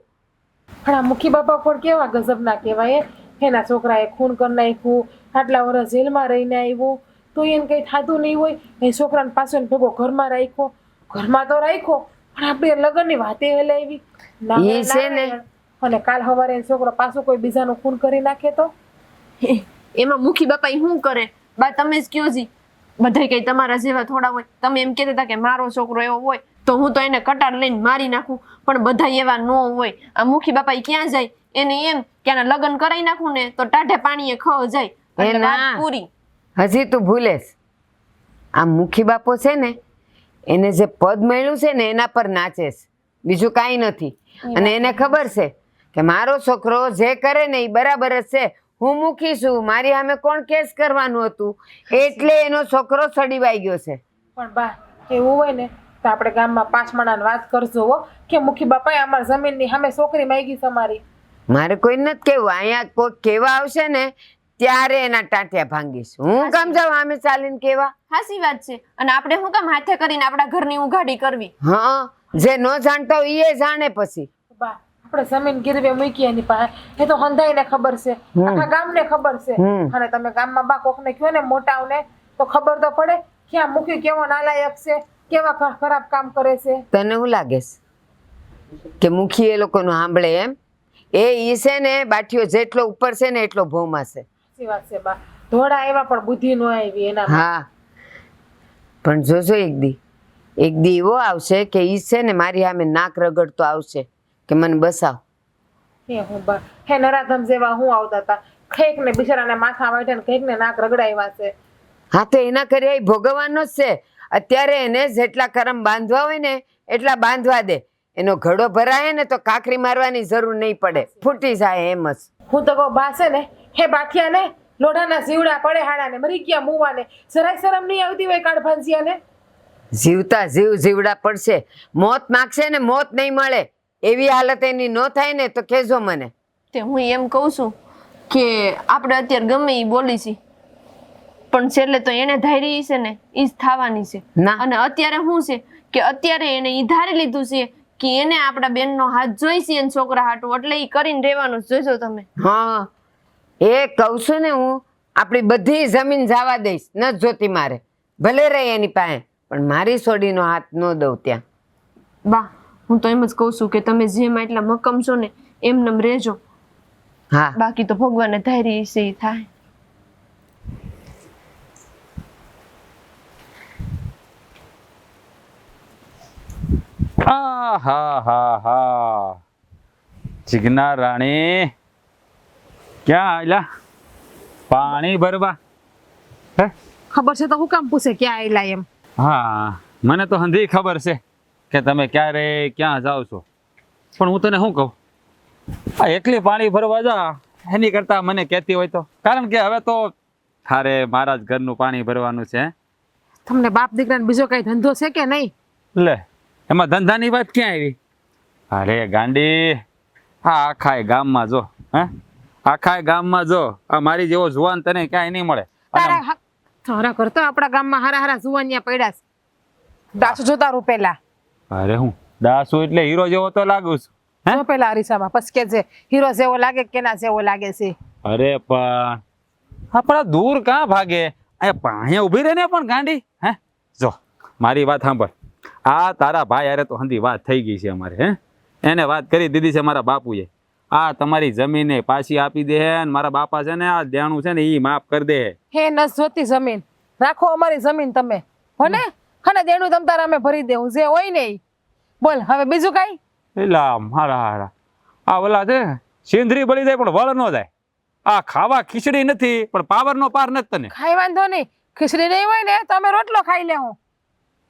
પણ આ મુખી બાપા પણ કેવા ગજબના કહેવાય. એના છોકરાએ ખૂન કરી નાખ્યું આટલા વર્ષ જેલમાં રહીને આવ્યો તો એને કંઈ થતું નહીં હોય. એ છોકરાને પાછો ભેગો ઘરમાં રાખ્યો તો રાખ્યો પણ આપણે લગ્નની વાતે હલાવી ઈ છે ને. અને કાલ સવારે એ છોકરો પાછું કોઈ બીજાનું ખૂન કરી નાખે તો એમાં મુખી બાપા શું કરે બા તમે જ કયો જી બધા કઈ તમારા જેવા થોડા હોય. તમે એમ કહેતા હતા કે મારો છોકરો એવો હોય તો હું તો એને કટાર લઈને મારી નાખું પણ બધા એવા ન હોય. આ મુખી બાપા ક્યાં જાય એને એમ કે આના લગ્ન કરાવી નાખું ને તો ટાઢે પાણીએ ખવ જાય એટલે વાત પૂરી. હજી તું ભૂલેશ આ મુખી બાપો છે ને એને જે પદ મળ્યું છે ને એના પર નાચે છે બીજું કાંઈ નથી. અને એને ખબર છે કે મારો છોકરો જે કરે ને એ બરાબર જ છે. હું મુખી છું મારી સામે કોણ કેસ કરવાનું હતું એટલે એનો છોકરો સડીવાઈ ગયો છે. પણ બા એવું હોય ને તો આપણે ગામમાં 5 માણાને વાત કરજો હો કે મુખી બાપાએ અમારી જમીનની સામે છોકરી માંગી છે અમારી. મારે કોઈ નથી કેવું અહીંયા કોઈ કેવા આવશે ને ત્યારે એના ટાંટિયા ભાંગીશ. હું કામ જાઉં આમે ચાલીને કેવા. હાસી વાત છે અને આપણે શું કામ હાથે કરીને આપણા ઘરની ઉઘાડી કરવી. હા જે ન જાણતા હોય એ જાણે પછી. બા આપણે જમીન ગીરવે મૂકી એની પાસે, એ તો હંધાઈને ખબર છે, આખા ગામને ખબર છે. અને તમે ગામમાં બા કોકને કયો ને મોટાઓને તો ખબર તો પડે ક્યાં મૂકી, કેવો નાલાયક છે, કેવા ખરાબ કામ કરે છે. તને શું લાગે છે કે મુખી એ લોકોનું સાંભળે એમ? એ ઈ છે ને બાઠીઓ જેટલો ઉપર છે ને એટલો ભોમાં છે. સાચી વાત છે બા, ધોળા એવા પણ બુદ્ધિ નો આવી એના. હા, પણ જોજો એક દી એવો આવશે કે ઈ છે ને મારી સામે નાક રગડતો આવશે કે મને બસાવ. હું બા હે નરાધમ જેવા હું આવતા હતા, કંઈક ને બિચારાને માથા વાઢે ને કંઈક ને નાક રગડાવ્યા છે. હા તો એના કર્યા એ ભોગવવાનો જ છે. અત્યારે એને જેટલા કરમ બાંધવા હોય ને એટલા બાંધવા દે. એનો ઘડો ભરાય ને તો કાકરી મારવાની જરૂર નહીં પડે, ફૂટી જાય એમ જ. હું તો કહું બા છે ને હે બાઠિયા ને લોઢાના જીવડા પડે હાડા ને મરી ગયા મુવાને, જરાય શરમ નહીં આવતી હોય કાળભાંસિયા ને? જીવતા જીવડા પડશે, મોત માગશે ને મોત નહીં મળે. એવી હાલત એની ન થાય ને તો કહેજો મને. તે હું એમ કહું છું કે આપણે અત્યારે ગમે એ બોલી છીએ, પણ છેલ્લે તો એને ધારી છે ને એ જ થવાની છે. ના. અને અત્યારે શું છે કે અત્યારે એને ઈ ધારી લીધું છે કે એને આપણા બેનનો હાથ જોઈ છે એને છોકરા હાટું, એટલે ઈ કરીને રહેવાનું જોઈજો તમે. હા, એ કહું છું ને હું, આપણી બધી જમીન જવા દઈશ, ન જોતી મારે, ભલે રહી એની પાસે, પણ મારી સોડીનો હાથ ન દઉં ત્યાં. બા હું તો એમ જ કહું છું કે તમે જેમ એટલા મક્કમ છો ને એમને રહેજો. હા, બાકી તો ભગવાનને ધારી છે ઈ થાય. હા જીજ્ઞા રાણી ક્યાં આયલા પાણી ભરવા? હે ખબર છે તો હું કામ પૂછે ક્યાં આયલા એમ? હા મને તો હંધી ખબર છે કે તમે ક્યારે ક્યાં જાઓ છો, પણ હું તને શું કહું, આ એકલી પાણી ભરવા જા એની કરતા મને કહેતી હોય તો, કારણ કે હવે તો થારે મારા જ ઘરનું પાણી ભરવાનું છે. તમને બાપ દીકરાને બીજો કઈ ધંધો છે કે નહીં? લે એમાં ધંધાની વાત ક્યાં આવી? અરે ગાંડી, હા આખા ગામમાં જો, હે આખા ગામમાં જો આ મારી જેવો જુવાન તને ક્યાંય નહીં મળે. તારા કરતા આપણા ગામમાં હારા હારા જુવાનિયા પડ્યા છે. દાસુ જોતા રૂ પેલા. અરે હું દાસુ એટલે હીરો જેવો તો લાગુ છું. હે જો પેલા અરીસામાં પછી કે છે હીરો જેવો લાગે કે ના જેવો લાગે છે? અરે પણ આપણા દૂર કાં ભાગે, અહીંયા પાણી ઉભી રહે ને પણ ગાંડી. હે જો મારી વાત સાંભળ, આ તારા ભાઈ અરે તો હંધી વાત થઈ ગઈ છે અમારે. હે એને વાત કરી દીધી છે મારા બાપુએ, આ તમારી જમીને પાછી આપી દે ને મારા બાપા છે ને આ દેણું છે ને એ માફ કરી દે. હે નસ જોતી જમીન રાખો, અમારી જમીન તમે હોને, અને દેણું તમ તારા અમે ભરી દેવું જે હોય ને ઈ. બોલ હવે બીજું કઈ? એલા મારા હારા આ ઓલા છે સિંધરી બળી જાય પણ વળ ન જાય. આ ખાવા ખીચડી નથી પણ પાવર નો પાર નથી તને. ખાઈ વાંધો નહીં, ખીચડી નહીં હોય ને તો અમે રોટલો ખાઈ લેવું.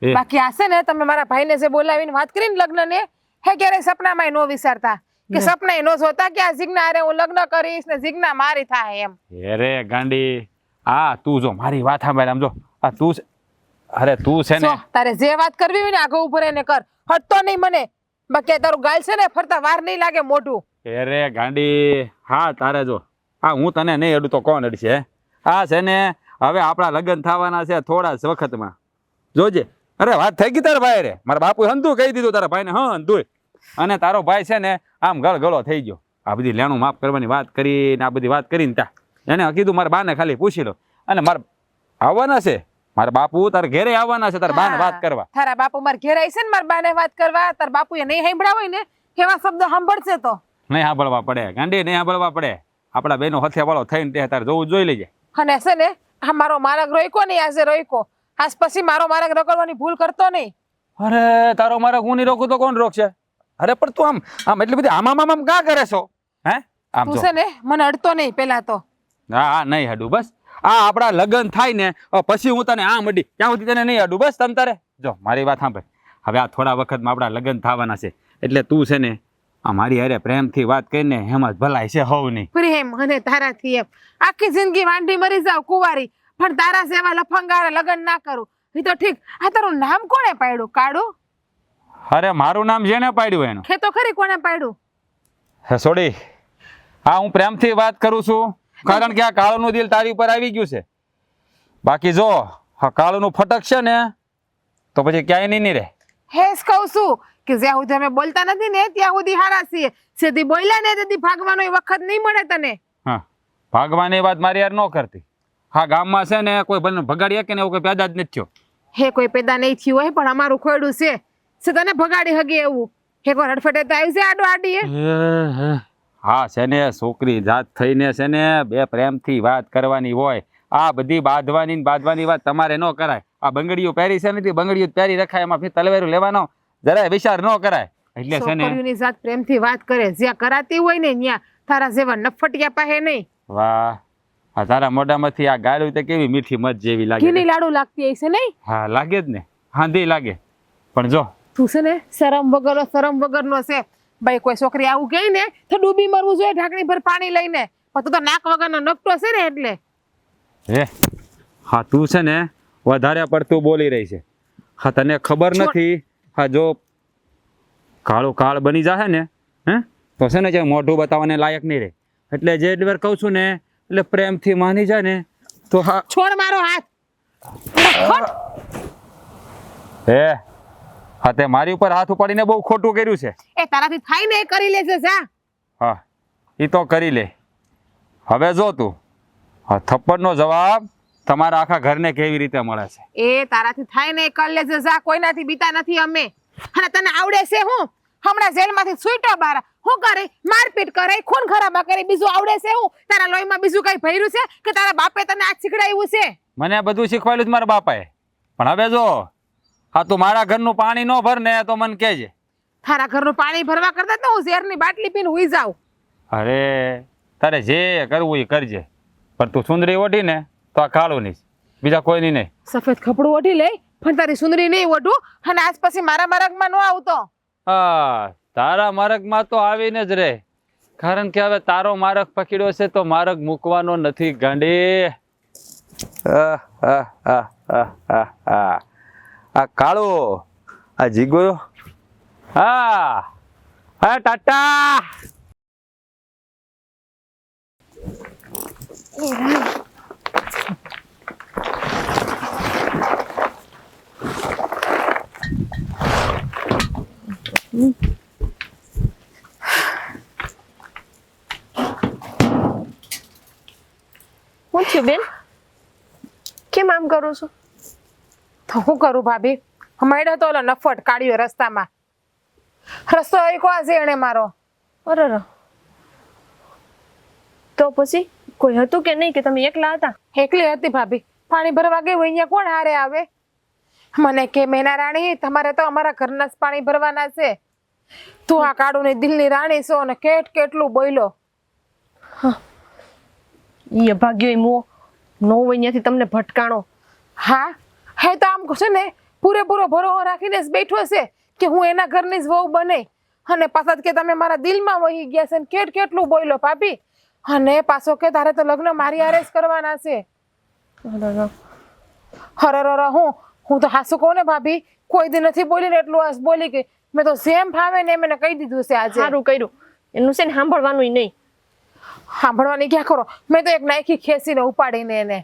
એ. બાકી આશે ને તમે મારા ભાઈને જે બોલાવીને વાત કરીને લગ્ન ને હે ક્યારે સપનામાં નો વિચારતા કે સપના નો જોતા કે આ જીજ્ઞા હારે હું લગ્ન કરીશ ને જીજ્ઞા મારી થાય એમ. અરે ગાંડી, આ તું જો મારી વાત સાંભળ, આમ જો આ તું અરે તું છે ને જો તારે જે વાત કરવી હોય ને આગળ ઉભો રહીને કર, હટતો નહીં મને, બાકી તારું ગાલ છે ને ફરતા વાર નહીં લાગે મોઢું. અરે ગાંડી, હા તારે જો આ હું તને નહીં અડું તો કોણ અડશે? આ છે ને હવે આપણા લગ્ન થવાના છે થોડા જ વખતમાં, જોજે. અરે વાત થઈ ગઈ તારા ભાઈ રે, મારા બાપુ હંધું કહી દીધું તારા ભાઈને. હા હંધું, અને તારો ભાઈ છે ને આમ ગળગળો થઈ ગયો. આ બધી લેણું માફ કરવાની વાત કરીને આ બધી વાત કરીને ત્યાં એને કીધું મારા બાને ખાલી પૂછી લો, અને મારે આવવાના છે મારા બાપુ તારે ઘેરે આવવાના છે તારા બાને વાત કરવા. તારા બાપુ મારા ઘેર આવી છે ને મારા બાને વાત કરવા, તારા બાપુએ નહીં સાંભળ્યા હોય ને એવા શબ્દ સાંભળશે તો નહીં સાંભળવા પડે ગાંડી, નહીં સાંભળવા પડે. આપણા બેનો હથે વાળો થઈને તે તારે જોવું જોઈ લેજે. અને છે ને આ મારો માર્ગ રોઈકો નહીં, આજે રોઈકો આજ પછી મારો માર્ગ રોકવાની ભૂલ કરતો નહીં. અરે તારો મારા હું નહીં રોકું તો કોણ રોકશે? અરે પણ તું આમ આમ એટલી બધી આમ કાં કરે છો? હે આમ તું જો છે ને મને અડતો નહીં પેલા તો. હા નહીં હડું, બસ આ આપણા લગ્ન થાય ને પછી હું તને આમ અડી, ત્યાં સુધી તને નહીં અડું. બસ તમ તારે જો મારી વાત સાંભળ, હવે આ થોડા વખતમાં આપણા લગ્ન થવાના છે એટલે તું છે ને આ મારી હારે પ્રેમથી વાત કરીને એમાં જ ભલાઈ છે હોવ નહીં. પ્રેમ અને તારાથી એમ આખી જિંદગી વાંઢી મરી જાવ કુંવારી, પણ તારા સેવા લફંગારે લગ્ન ના કરું એ તો ઠીક. આ તારું નામ કોણે પાડ્યું? કાળું? અરે મારું નામ જેને પાડ્યું એનું. ખેતો ખરી કોણે પાડ્યું? હે સોડી, હા હું પ્રેમથી વાત કરું છું કારણ કે આ કાળુનું દિલ તારી ઉપર આવી ગયું છે. બાકી જો હા કાળુનું ફટક છે ને તો પછી ક્યાંય નહીં રહે. હેસ કહું છું કે જ્યાં સુધી અમે બોલતા નથી ને ત્યાં સુધી હારા છીએ. સીધી બોલ્યા ને તેથી ભાગવાનો વખત નહીં મળે તને. હા ભાગવાની વાત મારી યાર ન કરતી. હા ગામમાં છે ને કોઈ ભગાડી કે ને એવું કોઈ પેદા જ નથી થયો. હે કોઈ પેદા નહીં થયું હોય પણ અમારું ખોયડું છે તને ભગાડી હગે એવું. એક વાર હડફટે તો આવ્યું છે આડો આડી. હા છે ને છોકરી જાત થઈને છે ને બે પ્રેમથી વાત કરવાની હોય. આ બધી બાંધવાની વાત તમારે ન કરાય. આ બંગડીઓ પહેરી છે ને બંગડીઓ પહેરી રખાય એમાં ફીર તલવારું લેવાનો જરાય વિચાર ન કરાય. એટલે છે ને છોકરીઓની જાત પ્રેમથી વાત કરે જ્યાં કરાતી હોય ને ત્યાં તારા જેવા નફટિયા પાસે નહીં. વાહ આ તારા મોઢામાંથી આ ગાળું તો કેવી મીઠી મધ જેવી લાગે. ઘીની લાડુ લાગતી હશે નહીં? હા લાગે જ ને હાંધી લાગે. પણ જો તું છે ને શરમ વગરનો છે. ભાઈ કોઈ છોકરી આવું કહે ને તો ડૂબી મરવું જોઈએ ઢાંકણી ભર પાણી લઈને. પણ તું તો નાક વગરનો નકટો છે ને એટલે. હે હા તું છે ને વધારે પડતું બોલી રહી છે. હા તને ખબર નથી. હા જો કાળું કાળ બની જાહે ને હે તો છે ને જે મોઢું બતાવવાને લાયક નહીં રહે. એટલે જે વાર કહું છું ને એટલે પ્રેમથી માની જાય ને તો હા. છોડ મારો હાથ. હે હા તે મારી ઉપર હાથ ઉપાડીને બહુ ખોટું કર્યું છે. એ તારાથી થાય ને એ કરી લેશે જા. હા એ તો કરી લે. હવે જો તું હા થપ્પડનો જવાબ તમારા આખા ઘરને કેવી રીતે મળે છે. એ તારાથી થાય ને એ કરી લેશે જા. કોઈનાથી બીતા નથી અમે. અને તને આવડે છે હું હમણાં જેલમાંથી છૂટ્યો બાર હું કરે મારપીટ કરે ખૂન ખરાબા કરે બીજું આવડે છે હું? તારા લોહીમાં બીજું કઈ ભર્યું છે કે તારા બાપે તને આ શીખડાવ્યું છે? મને બધું શીખવાડ્યું જ મારા બાપાએ. પણ હવે જો હા તું મારા ઘરનું પાણી ન ભર ને તો મને કહેજે. તારા ઘરનું પાણી ભરવા કરતા તો હું ઝેરની બાટલી પીને હુઈ જાઉં. અરે તારે જે કરવું એ કરજે પણ તું સુંદરી ઓઢી ને તો આ કાળું નહીં બીજા કોઈની નહીં. સફેદ કપડું ઓઢી લે પણ તારી સુંદરી નહીં ઓઢું અને આજ પછી મારા માર્ગમાં ન આવતો. હા તારા માર્ગમાં તો આવીને જ રહે. કારણ કે હવે તારો માર્ગ પકડ્યો છે તો માર્ગ મૂકવાનો નથી ગાંડી. આ કાળો આ જીગો હા હા ટાટા. શું થયું બેન? કેમ આમ કરો છો? તો શું કરું ભાભી? મળ્યો તો ઓલો નફટ કાઢ્યો રસ્તામાં. રસ્તો આવીકો આજે એને મારો. અરે તો પછી કોઈ હતું કે નહીં કે તમે એકલા હતા? એકલી હતી ભાભી. પાણી ભરવા ગઈ હોય અહીંયા કોણ હારે આવે? મને કે મેના રાણી તમારે તો અમારા ઘરના જ પાણી ભરવાના છે. તું આ કાળુની દિલની રાણી છો અને કેટલું બોલ્યો. ઈ ભાગ્યો મો નો હોય ત્યાંથી તમને ભટકાણો. હા હે તો આમ છે ને પૂરેપૂરો ભરોસો રાખીને જ બેઠો છે કે હું એના ઘરની જ વહુ બને અને પાછા કે તમે મારા દિલમાં વહી ગયા છે ને કેટલું બોલ્યો ભાભી. અને પાછો કે તારે તો લગ્ન મારી હારે જ કરવાના છે. હર હું તો હાસુ કહું ને ભાભી કોઈ દી નથી બોલી ને એટલું આજ બોલી ગઈ. મેં તો જેમ ભાવે ને મને કહી દીધું છે આજે. સારું કર્યું. એનું છે ને સાંભળવાનું નહીં. સાંભળવાની ક્યાં કરો? મેં તો એક નાખી ખેંચીને ઉપાડીને એને.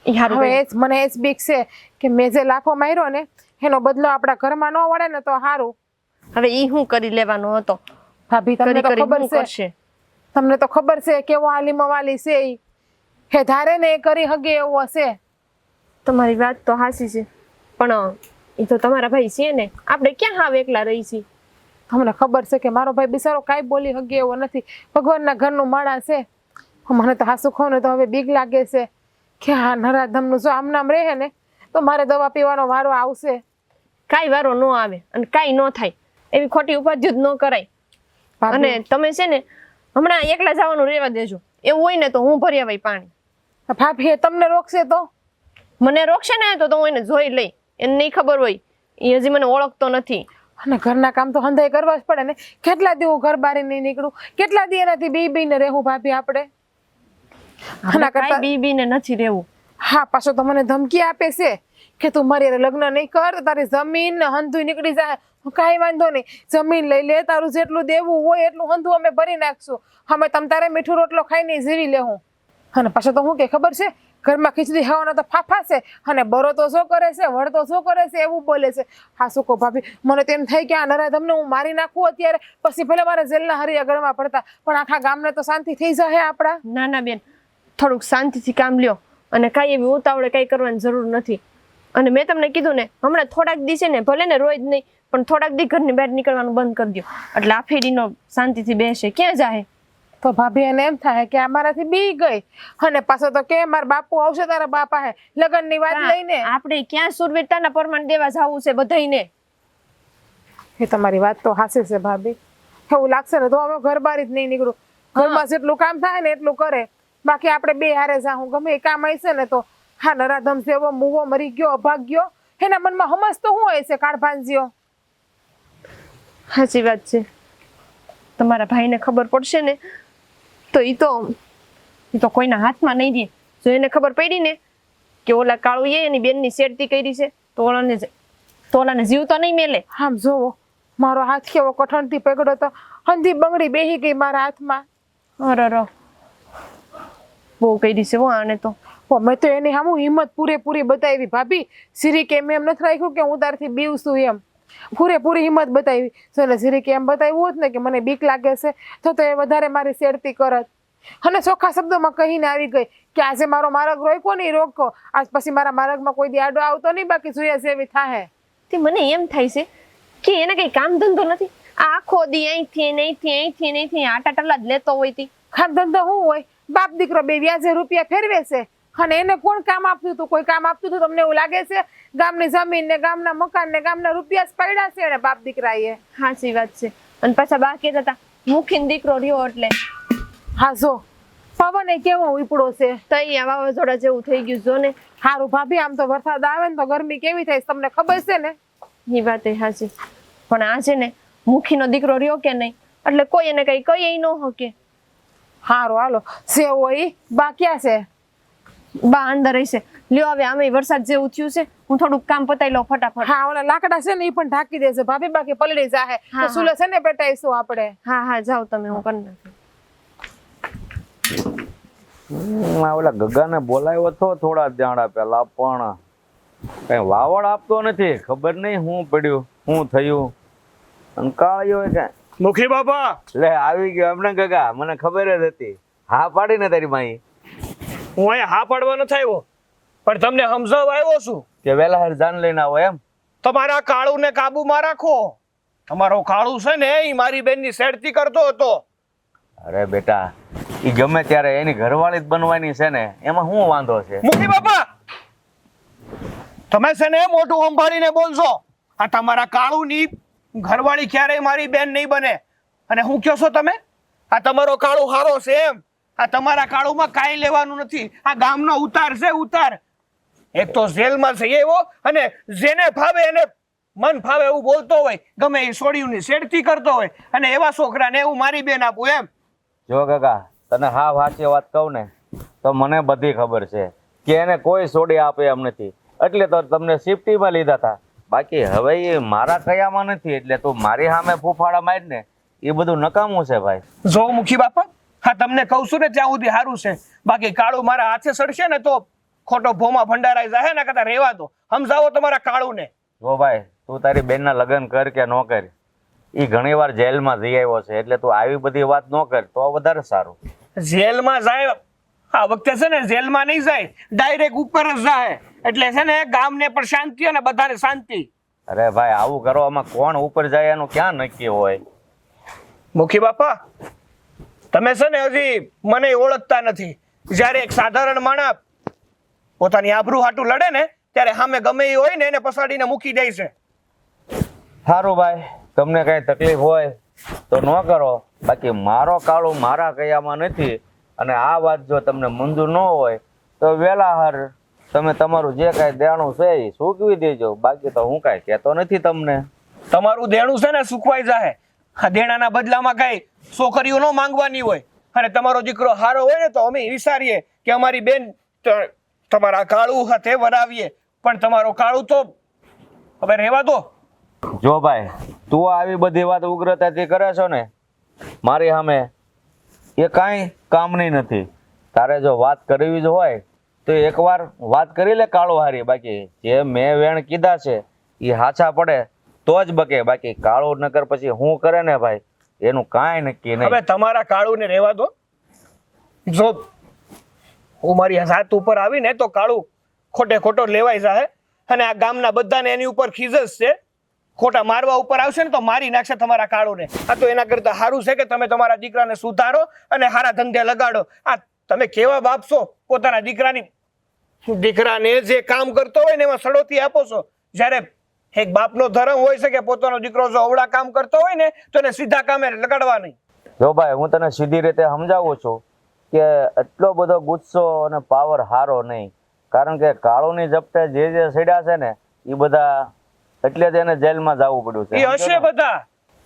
હવે મને એ જ બીક છે કે મેં જે લાફો માર્યો ને એનો બદલો આપણા ઘરમાં ન વળે ને તો સારું. હવે ઈ હું કરી લેવાનો હતો ભાભી તમને તો ખબર છે. તમને તો ખબર છે કેવો આલીમો વાલી છે ઈ. હે ધારે ને એ કરી હગે એવો હશે. તમારી વાત તો હાસી છે પણ એ તો તમારા ભાઈ છે ને આપણે ક્યાં હાવ એકલા રહી છીએ. તમને ખબર છે કે મારો ભાઈ બિચારો કાંઈ બોલી હગે એવો નથી. ભગવાનના ઘરનું માણસ છે. મને તો હાસુ ખાવ ને તો હવે બીક લાગે છે કે આ નરાધમનું જો આમ નામ રહે ને તો મારે દવા પીવાનો વારો આવશે. કાંઈ વારો ન આવે અને કાંઈ ન થાય એવી ખોટી ઉપાધિ જ ન કરાય. અને તમે છે ને હમણાં એકલા જવાનું રહેવા દેજો. એવું હોય ને તો હું ભરી આવાય પાણી. ભાભી તમને રોકશે તો? મને રોકશે ને તો હું એને જોઈ લઈ. એને નહીં ખબર હોય એ હજી મને ઓળખતો નથી. અને ઘરના કામ તો હંધાઈ કરવા જ પડે ને. કેટલા દી હું ઘર બારી નહીં નીકળું? કેટલા દી એનાથી બી ને રહેવું ભાભી આપણે? બી ને નથી રહેવું. હા પાછો તો મને ધમકી આપે છે કે તું મારી લગ્ન નહીં કર તારી જમીન ને હંધુય નીકળી જાય. કાંઈ વાંધો નહીં જમીન લઈ લે તારું જેટલું દેવું હોય એટલું હંધું અમે ભરી નાખશું. અમે તમ તારે મીઠું રોટલો ખાઈને જીવી લેવું. અને પાછો તો હું કે ખબર છે, ઘરમાં ખીચડી ખાવાના તો ફાફા છે, અને બરો તો શું કરે છે, વડ તો શું કરે છે, એવું બોલે છે. હા શું કહો ભાભી, મને તો એમ થાય કે આ નરાધમને હું મારી નાખું અત્યારે, પછી ભલે મારે જેલના હરિયા ગળવા પડતા, પણ આખા ગામને તો શાંતિ થઈ જાય આપણા. ના ના બેન, થોડુંક શાંતિથી કામ લ્યો, અને કાંઈ એવી ઉતાવળે કાંઈ કરવાની જરૂર નથી. અને મેં તમને કીધું ને, હમણાં થોડાક દી છે ને, ભલે ને રોજ નહીં, પણ થોડાક દી ઘરની બહાર નીકળવાનું બંધ કરી દો, એટલે આ ફેરીનો શાંતિથી બેસે. ક્યાં જાય? તો ભાભી એને એમ થાય કે આ મારાથી બી ગઈ, અને પાછો તો કે મારા બાપુ આવશે તારા બાપા હે લગ્નની વાત લઈને. આપણે ક્યાં સુરવીરતાના પ્રમાણ દેવા જવું છે બધાયને? એ તમારી વાત તો હાચી છે ભાભી. એવું લાગશે ને તો અમે ઘર બહાર જ નહીં નીકળું. ઘરમાં જેટલું કામ થાય ને એટલું કરે, બાકી આપણે બે હારે જાઉં. ગમે એ કામ હશે ને તો હા નરાધમ સેવો મુવો મરી ગયો, અભાગ્યો, એના મનમાં હમસ તો શું હોય છે કાળભાંજીઓ. સાચી વાત છે. તમારા ભાઈને ખબર પડશે ને તો એ તો કોઈના હાથમાં નહીં દે. જો એને ખબર પડી ને કે ઓલા કાળુએ એની બેનની શેરતી કરી છે, તો ઓલાને જીવ તો નહીં મેલે. આમ જોવો, મારો હાથ કેવો કઠણથી પકડ્યો તો હંધી બંગડી બેહી ગઈ મારા હાથમાં. અરે બહુ કરી છે હો આને તો. મેં તો એની સામું હિંમત પૂરેપૂરી બતાવી ભાભી. સિરી કે એમ નથી રાખ્યું કે હું તારથી બીવશું એમ. પૂરેપૂરી હિંમત બતાવી. એટલે સિરી કે એમ બતાવ્યું હોત ને કે મને બીક લાગે છે તો એ વધારે મારી શેરતી કરત, અને ચોખ્ખા શબ્દોમાં કહીને આવી ગઈ કે આજે મારો માર્ગ રોક્યો નહીં રોકો, આજ પછી મારા માર્ગમાં કોઈ દી આડો આવતો નહીં, બાકી જોયા જેવી થાહે. તે મને એમ થાય છે કે એને કઈ કામ ધંધો નથી. આખો દી અહીંથી આટા ટલ્લા જ લેતો હોય. તી કામ ધંધો શું હોય? બાપ દીકરો બે વ્યાજે રૂપિયા ફેરવે છે, અને એને કોણ કામ આપ્યું હતું? કોઈ કામ આપ્યું હતું તમને એવું લાગે છે? ગામની જમીન ને ગામના મકાન ને ગામના રૂપિયા જ પડ્યા છે એને બાપ દીકરાએ. સાચી વાત છે. અને પાછા બા કહેતા હતા મુખીન દીકરો રહ્યો એટલે. હા જો પવન એ કેવો ઉપડો છે, તો અહીંયા વાવાઝોડા જેવું થઈ ગયું જો ને. હારું ભાભી, આમ તો વરસાદ આવે ને તો ગરમી કેવી થાય તમને ખબર છે ને. એ વાત એ સાચી, પણ આ છે ને મુખીનો દીકરો રહ્યો કે નહીં, એટલે કોઈ એને કઈ કઈ ન હકે. હારું હાલો, જે હોય બા ક્યાં છે? બા અંદર હશે. લ્યો હવે આમે વરસાદ જેવું થયું છે, હું થોડુંક કામ પતાવી લઉં ફટાફટ. હા ઓલા લાકડા છે ને એ પણ ઢાંકી દેશે ભાભી, બાકી પલળી જાહે તો સુલે છે ને પેટાઈશું આપણે. હા જાઓ તમે, હું કરી નાખું. ઓલા ગગાને બોલાવ્યો હતો થોડા દાડા પહેલા, પણ કઈ વાવડ આપતો નથી. ખબર નહીં શું પડ્યું, શું થયું. અને કાળિયો કે મુખી બાપા લે આવી ગયો એમને. ગગા મને ખબર જ હતી, હા પાડી ને તારી માઈ. હું અહીંયા હા પાડવા નથી આવ્યો, પણ તમને સમજાવવા આવ્યો છું કે વેલા હાર જાન લઈને આવો એમ. તમારા કાળુને કાબુમાં રાખો. તમારો કાળુ છે ને એ મારી બેનની શેરતી કરતો હતો. અરે બેટા, ઈ ગમે ત્યારે એની ઘરવાળી જ બનવાની છે ને, એમાં શું વાંધો છે? મુખી બાપા તમે છે ને મોટું સંભાળીને બોલશો. આ તમારા કાળુની ઘરવાળી ક્યારેય મારી બેન નહીં બને. અને હું કહો છો તમે? આ તમારો કાળુ હારો છે એમ? આ તમારા કાળુમાં કાંઈ લેવાનું નથી. આ ગામનો ઉતાર છે, ઉતાર. એક તો જેલમાં છે એવો, અને જેને ફાવે એને મન ફાવે એવું બોલતો હોય, ગમે એ છોડીઓની શેરતી કરતો હોય, અને એવા છોકરાને એવું મારી બેન આપું એમ? જો ગગા, તને હા સાચી વાત કહું ને તો મને બધી ખબર છે કે એને કોઈ છોડી આપે એમ નથી, એટલે તો તમને સિફ્ટીમાં લીધા હતા. બાકી હવે એ મારા કયામાં નથી, એટલે તું મારી સામે ફૂફાડા માર ને એ બધું નકામું છે ભાઈ. જો મુખી બાપા, હા તમને કહું છું ને ત્યાં સુધી સારું છે. બાકી કાળુ મારા હાથે સડશે ને તો ખોટો ભોમાં ભંડારાઈ જાય ને, કદાચ રહેવા દો. સમજાવો તમારા કાળુને. જો ભાઈ, તું તારી બેનના લગ્ન કર કે ન કર, એ ઘણી વાર જેલમાં જઈ આવ્યો છે, એટલે તું આવી બધી વાત ન કર તો વધારે સારું. જેલમાં જાય આ વખતે છે ને જેલમાં નહીં જાય, ડાયરેક્ટ ઉપર જ જાય. એટલે છે ને ગામને પણ શાંતિ અને બધાને શાંતિ. અરે ભાઈ, આવું કરવામાં કોણ ઉપર જાય એનું ક્યાં નક્કી હોય? મુખી બાપા તમે છે ને હજી મને ઓળખતા નથી. જ્યારે એક સાધારણ માણસ પોતાની આબરૂ હાટું લડે ને ત્યારે સામે ગમે એ હોય ને એને પસાડીને મૂકી દે છે. સારું ભાઈ, તમને કઈ તકલીફ હોય તો ન કરો, બાકી મારો કાળો મારા કયામાં નથી. અને આ વાત જો તમને મંજૂર ન હોય તો વેલા હાર તમે તમારું જે કાંઈ દેણું છે એ સૂકવી દેજો. બાકી તો હું કાંઈ કહેતો નથી તમને. તમારું દેણું છે ને સુકવાઈ જાય. આ દેણાના બદલામાં કઈ છોકરીઓ ન માંગવાની હોય. અને તમારો દીકરો હારો હોય ને તો અમે વિચારીએ કે અમારી બેન તમારા કાળુ હાથે વરાવીએ, પણ તમારો કાળુ તો હવે રહેવા દો. જો ભાઈ, તું આવી બધી વાત ઉગ્રતાથી કરે છો ને મારી સામે, એ કાંઈ કામની નથી. તારે જો વાત કરવી જ હોય તો એકવાર વાત કરી લે કાળો હારી. બાકી જે મેં વેણ કીધા છે એ હાચા પડે તો જ બકે. બાકી કાળો નકર પછી હું કરે ને ભાઈ એનું કાંઈ નક્કી નહીં. હવે તમારા કાળુને રહેવા દો. જો હું મારી હાથ ઉપર આવીને તો કાળું ખોટે ખોટો લેવાઈ જાય અને આ ગામના બધાને એની ઉપર ખીજસ છે. ખોટા મારવા ઉપર આવશે ને તો મારી નાખશે તમારા કાળુને. આ તો એના કરતા સારું છે કે તમે તમારા દીકરાને સુધારો અને સારા ધંધે લગાડો. આ તમે કેવા બાપ છો, પોતાના દીકરાને જે કામ કરતો હોય ને એમાં સડોતી આપો છો. જ્યારે એક બાપનો ધર્મ હોય છે કે પોતાનો દીકરો જો અવળા કામ કરતો હોય ને તો એને સીધા કામે લગાડવા નહીં. જો ભાઈ હું તને સીધી રીતે સમજાવું છું કે એટલો બધો ગુસ્સો અને પાવર હારો નહીં. કારણ કે કાળુની જપટે જે સડ્યા છે ને એ બધા એટલે જ એને જેલમાં જવું પડ્યું છે. એ હશે બધા,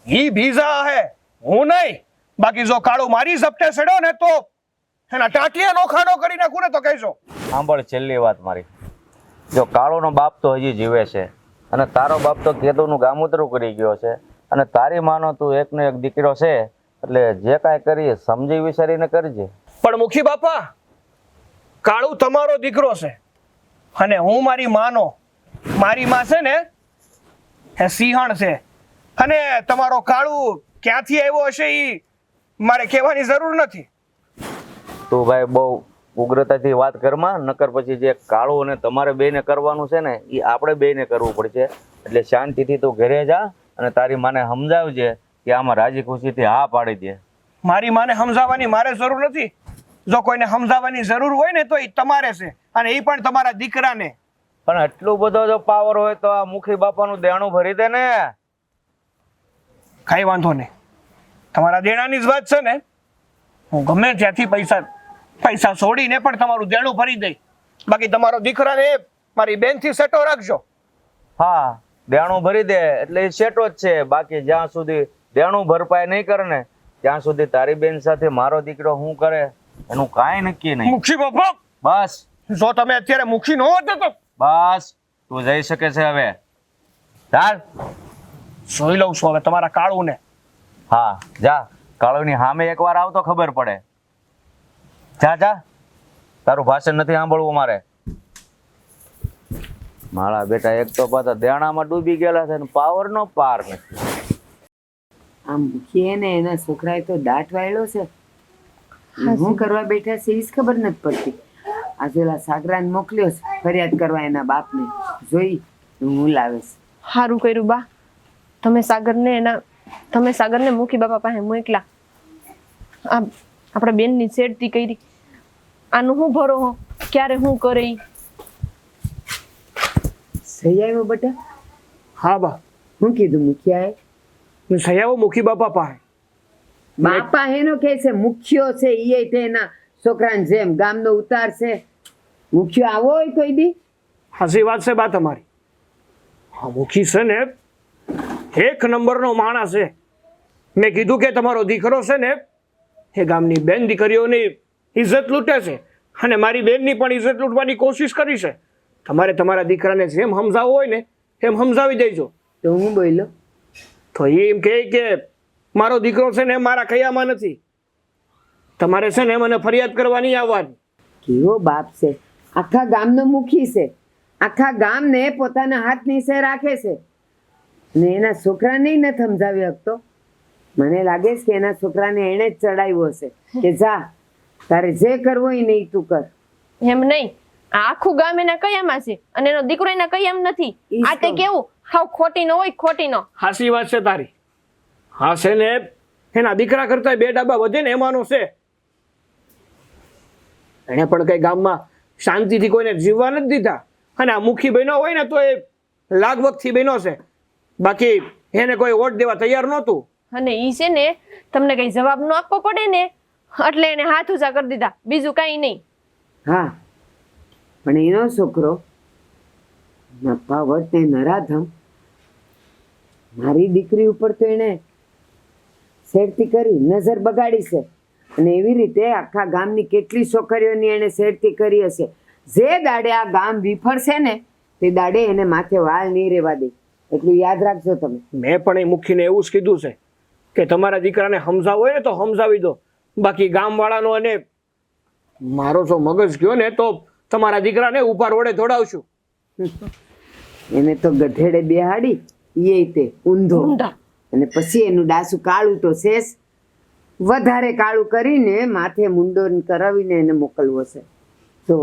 ઈ ભીઝા હે, હું નહીં. બાકી જો કાળો મારી ઝપટે સડ્યો ને તો એના ટાટિયા નોખાડો કરી નાખું ને તો કહેજો. સાંભળ છેલ્લી વાત મારી. જો કાળોનો બાપ તો હજી જીવે છે અને તારો બાપ તો કેદુનું ગામુતરું કરી ગયો છે અને તારી માનો તું એકનો એક દીકરો છે એટલે જે કાંઈ કરીએ સમજી વિચારીને કરજે. પણ મુખી બાપા, કાળુ તમારો દીકરો છે અને હું મારી માનો. મારી માં છે ને એ સિંહણ છે અને તમારો કાળુ ક્યાંથી આવ્યો હશે ઈ મારે કહેવાની જરૂર નથી. તું ભાઈ બહુ ઉગ્રતાથી વાત કરમાં, નકર પછી જે કાળું અને તમારે બેને કરવાનું છે ને એ આપણે બેને કરવું પડશે. એટલે શાંતિથી તું ઘરે જા અને તારી માને સમજાવજે કે આમાં રાજી ખુશીથી હા પાડી દે. મારી માને સમજાવવાની મારે જરૂર નથી. જો કોઈને સમજાવવાની જરૂર હોય ને તો એ તમારે છે અને એ પણ તમારા દીકરાને. પણ એટલું બધો જો પાવર હોય તો આ મુખી બાપાનું દેણું ભરી દે ને. કઈ વાંધો નહીં, તમારા દેણાની જ વાત છે ને. હું ગમે ત્યાંથી પૈસા છોડીને પણ તમારું દેણું ભરી દઈ. બાકી તમારો દીકરાને મારી બેનથી સેટો રાખજો. હા, દેણું ભરી દે એટલે એ સેટો જ છે. બાકી જ્યાં સુધી દેણું ભરપાઈ નહીં કરે ને ત્યાં સુધી તારી બેન સાથે મારો દીકરો શું કરે એનું કાંઈ નક્કી નહીં. મુખી બાપા, બસ જો તમે અત્યારે મુખી ન હોત તો બસ તું જઈ શકે છે હવે. ચાલ જોઈ લઉં છું હવે તમારા કાળુને. હા જા, કાળુની સામે એકવાર આવ તો ખબર પડે. જા જા, તારું ભાષણ નથી સાંભળવું મારે. મારા બેટા એક તો પાછા દેણામાં ડૂબી ગયેલા છે ને પાવર નો પાર નથી. આમ મૂકીએ ને એના છોકરાએ તો દાંત વાળ્યો છે. હું કરવા બેઠા છે એ જ ખબર નથી પડતી. આજે ઓલા સાગરાને મોકલ્યો છે ફરિયાદ કરવા એના બાપને. જોઈ હું લાવીશ. સારું કર્યું બા, તમે સાગરને મુખી બાપા પાસે મોકલા. આ આપણા બેનની છેડતી કરી. આનું હું ભરો હો ક્યારે હું કરે ઈ. સહી આવ્યો બેટા? હા બા, હું કીધું મુખિયાએ? હું સહી આવો મુખી બાપા પાસે. બાપા એનો કે છે મુખ્યો છે એ તેના છોકરાને જેમ ગામનો ઉતાર છે. મુખ્યો આવો હોય કોઈ દી? હાસી વાત છે બા તમારી. હા, મુખી છે ને એક નંબરનો માણસ છે. મેં કીધું કે તમારો દીકરો છે ને એ ગામની બેન દીકરીઓની ઇજ્જત લૂંટે છે અને મારી બેનની પણ ઇજ્જત લૂંટવાની કોશિશ કરી છે. તમારે તમારા દીકરાને જેમ સમજાવવું હોય ને એમ સમજાવી દેજો. તો હું બોલ્યો તો એ એમ કહે કે મારો દીકરો છે ને મારા કયામાં નથી. તમારે છે ને મને ફરિયાદ કરવા નહીં આવવાની. કેવો બાપ છે! આખા ગામનો મુખી છે. આખા ગામને પોતાના હાથ નીચે રાખે છે ને એના છોકરાને નથી સમજાવી શકતો. મને લાગે છે કે એના છોકરાને એણે જ ચડાવ્યો હશે કે જા તારે જે કરવો હોય ને ઈ તું કર. એમ નહીં, આ આખું ગામ એના કયામાં છે અને એનો દીકરો એના કયામ નથી. આ તે કેવું હાવ ખોટી નો હોય ખોટી નો. હાસી વાત છે તારી. હા છે ને એના દીકરા કરતા 2 ડાબા વધે ને એમાંનો છે. એને પણ કઈ ગામમાં શાંતિથી કોઈને જીવવા નથી દીધા અને આ મુખી બન્યો હોય ને તો એ લાગવગથી બન્યો છે. બાકી એને કોઈ વોટ દેવા તૈયાર નહોતું. અને ઈ છે ને તમને કઈ જવાબ ન આપવો પડે ને એટલે એને હાથ ઊંચા કરી દીધા, બીજું કઈ નહીં. હા, પણ એનો છોકરો નપાવટ ને નરાધમ મારી દીકરી ઉપર તો એને શેરતી કરી, નજર બગાડી છે. અને એવી રીતે આખા ગામની કેટલી છોકરીઓની એને શેરતી કરી હશે. જે દાડે આ ગામ વિફળશે ને તે દાડે એને માથે વાળ નહીં રહેવા દે. એટલું યાદ રાખજો તમે. મેં પણ એ મુખીને એવું જ કીધું છે કે તમારા દીકરાને સમજાવો હોય ને તો સમજાવી દો. બાકી ગામવાળાનો અને મારો તો મગજ ગયો ને તો તમારા દીકરાને ઉભા રોડે દોડાવશું. એને તો ગધેડે બેહાડી એ તે ઊંધો ઊંધા. અને પછી એનું ડાસું કાળું તો શેષ વધારે કાળું કરીને માથે મુંડો કરાવીને એને મોકલવો છે. જો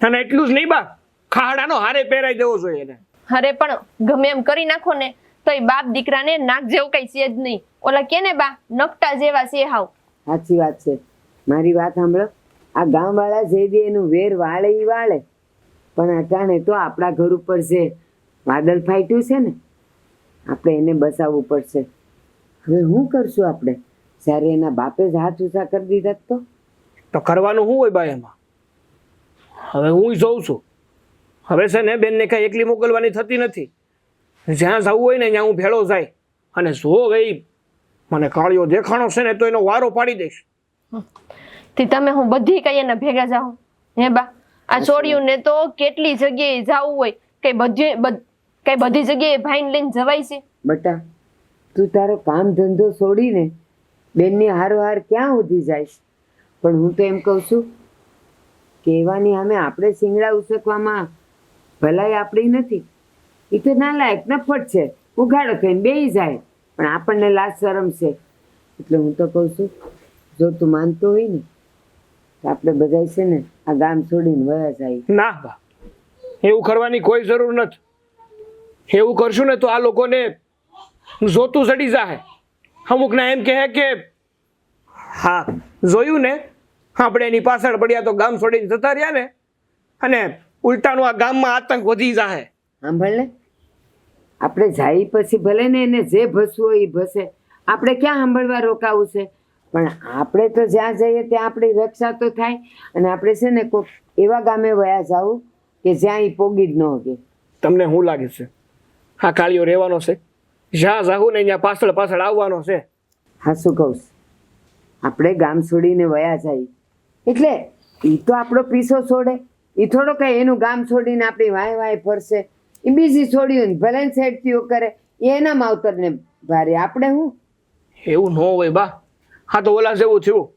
અને એટલું જ નહીં બા, ખાડાનો હારે પહેરાઈ દેવો જોઈએ એને. અરે પણ ગમે એમ કરી નાખો ને તો એ બાપ દીકરાને નાક જેવું કઈ છે જ નહીં. ઓલા કે ને બા નકટા જેવા છે હાવ. સાચી વાત છે. મારી વાત સાંભળો, આ ગામવાળા જે દે એનું વેર વાળે ઈ વાળે, પણ અટાણે તો આપણા ઘર ઉપર જે વાદળ ફાટ્યું છે ને, આપણે એને બસાવવું પડશે. હવે શું કરશું આપણે? જ્યારે એના બાપે જ હાથ ઊંચા કરી દીધા તો કરવાનું શું હોય બા એમાં? હવે હું જોઉં છું. હવે છે ને બેનને કઈ એકલી મોકલવાની થતી નથી. જ્યાં જવું હોય ને ત્યાં હું ભેળો જાય. અને જો ગઈ મને કાળિયો દેખાણો છે ને તો એનો વારો પાડી દઈશ. થી તમે હું બધી કઈ એના ભેગા જાઉં હે બા? આ છોડ્યું ને તો કેટલી જગ્યાએ જાવું હોય કઈ બધી જગ્યાએ ભાઈને લઈને જવાય છે. બટા, તું તારો કામ ધંધો છોડીને બેનની હારોહાર ક્યાં ઉધી જઈશ? પણ હું તો એમ કહું છું, કહેવાની સામે આપણે શિંગડા ઉસકવામાં ભલાઈ આપણી નથી. એ તો નાલાયક નફટ છે, ઉઘાડો થઈને બેસી જાય, પણ આપણને લાજ શરમ છે. એટલે હું તો કહું છું, જો તું માનતો હોય ને તો આપણે બધા છે ને આ ગામ છોડીને વયા જાય. ના બા, એવું કરવાની કોઈ જરૂર નથી. એવું કરશું ને તો આ લોકોને જોતું ચડી જાય. અમુકના એમ કહે કે હા જોયું ને, આપણે એની પાછળ પડ્યા તો ગામ છોડીને જતા રહ્યા ને, અને ઉલટાનું આ ગામમાં આતંક વધી જાય. સાંભળ ને, આપણે જાય પછી ભલે ને એને જે ભસવું હોય એ ભસે, આપણે ક્યાં સાંભળવા રોકાવું છે? પણ આપણે તો જ્યાં જઈએ ત્યાં આપણી રક્ષા તો થાય. અને આપણે છે ને કોઈક એવા ગામે વયા જવું કે જ્યાં એ પોગી જ ન શકે. તમને શું લાગે છે આ કાળિયો રહેવાનો છે? જ્યાં જાહું ને ત્યાં પાછળ પાછળ આવવાનો છે. હા, શું કહું છું, આપણે ગામ છોડીને વયા જાય એટલે એ તો આપણો પીછો છોડે. એ થોડો કઈ એનું ગામ છોડીને આપણી વાય વાય ફરશે. એ બીજી છોડ્યું ભલે ને છેડતીઓ કરે, એના માવતરને ભારે. આપણે હું એવું ન હોય બા. હા તો ઓલા જેવું થયું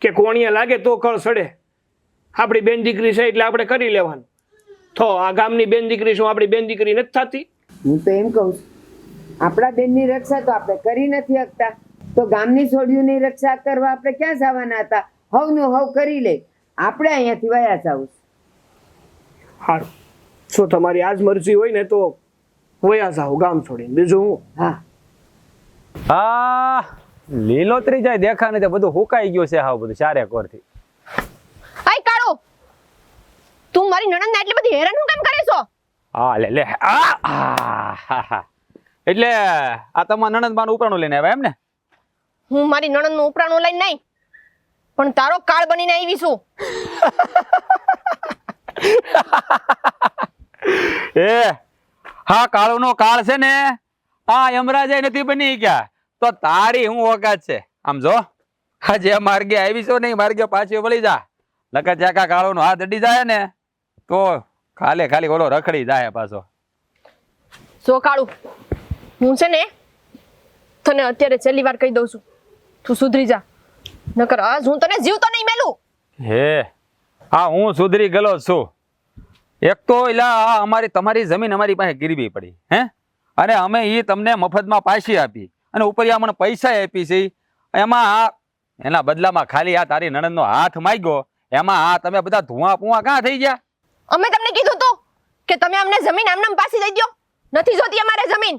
કે કોણીએ લાગે તો કળ સડે. આપણી બેન દીકરી છે એટલે આપણે કરી લેવાનું. તો આ ગામની બેન દીકરી શું આપણી બેન દીકરી નથી થતી? હું તો એમ કહું છું, આપણા બેનની રક્ષા તો આપણે કરી નથી શકતા, તો ગામની છોડીઓની રક્ષા કરવા આપણે ક્યાં જવાના હતા? હવનું હવ કરી લે, આપણે અહીંયાથી વયા જવું. સારું, જો તમારી આજ મરજી હોય ને તો વયા જાઓ ગામ છોડીને. બીજું હું હા, હા લીલોતરી જાય દેખા ને તે બધું હુકાઈ ગયું છે હાવ બધું ચારે કોરથી. આય કાળો, તું મારી નણંદને એટલી બધી હેરાન હું કેમ કરે છો? હા લે એટલે આ તમારા નણંદ બાનું ઉપરાણું લઈને આવ્યા એમ ને? હું મારી નણંદનું ઉપરાણું લઈને નહીં, પણ તારો કાળ બનીને આવી છું. એ હા કાળુનો કાળ છે ને, આ યમરાજે નથી બની ગયા તો તારી હું ઓકાત છે? આમ જો આ જે માર્ગે આવી છો ને માર્ગે પાછી વળી જા, નકર ચાકા કાળુનો હાથ અડી જાય ને તો ખાલી ઓલો રખડી જાય પાછો. જો કાળું, હું છે ને તને અત્યારે છેલ્લી વાર કહી દઉં છું, તું સુધરી જા, નકર આજ હું તને જીવતો નહીં મેલું. હે હા, હું સુધરી ગયેલો છું. એક તો એલા તમારી જમીન અમારી પાસે ગીરવી પડી હે, અને અમે એ તમને મફતમાં પાછી આપી, અને ઉપર અમને પૈસા આપી છે. એમાં એના બદલામાં ખાલી આ તારી નણંદનો હાથ માગ્યો, એમાં આ તમે બધા ધુઆ પુઆ ક્યાં થઈ ગયા? અમે તમને કીધું તું કે તમે અમને જમીન આમનામ પાછી દઈ દો, નથી જોતી અમારે જમીન,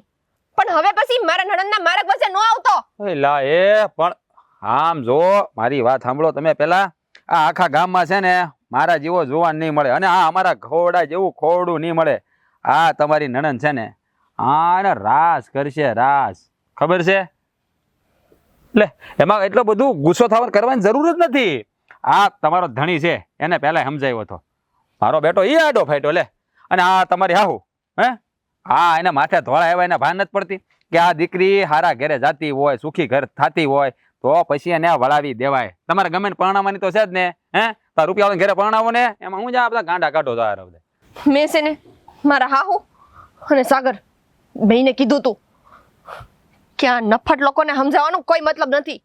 પણ હવે પછી મારા નણંદના માર્ગ વચ્ચે ન આવતો. એલા એ પણ આમ જો મારી વાત સાંભળો તમે પેલા. આ આખા ગામમાં છે ને મારા જેવો જોવાન નહીં મળે, અને આ અમારા ખોરડા જેવું ખોરડું નહીં મળે. આ તમારી નણંદ છે ને આ રાસ કરશે, રાસ. ખબર છે? એટલે એમાં એટલો બધું ગુસ્સો થવા કરવાની જરૂર જ નથી. આ તમારો ધણી છે એને પહેલા સમજાવ્યો હતો, મારો બેટો એ આડો ફાટ્યો લે. અને આ તમારી હાહુ હે, હા એને માથે ધોળા આવ્યા એને ભાન નથી પડતી કે આ દીકરી હારા ઘરે જાતી હોય, સુખી ઘર થતી હોય તો પછી એને વળાવી દેવાય. તમારે ગમે ને પરણાવવાની તો છે જ ને હે, તાર રૂપિયા ઘરે પરણાવો ને એમાં હું જા બધા ગાંડા કાઢો તો આ બધા. મેં છે ને મારા હાહુ અને સાગર બેયને કીધું તું કે આ નફટ લોકોને સમજાવવાનો કોઈ મતલબ નથી.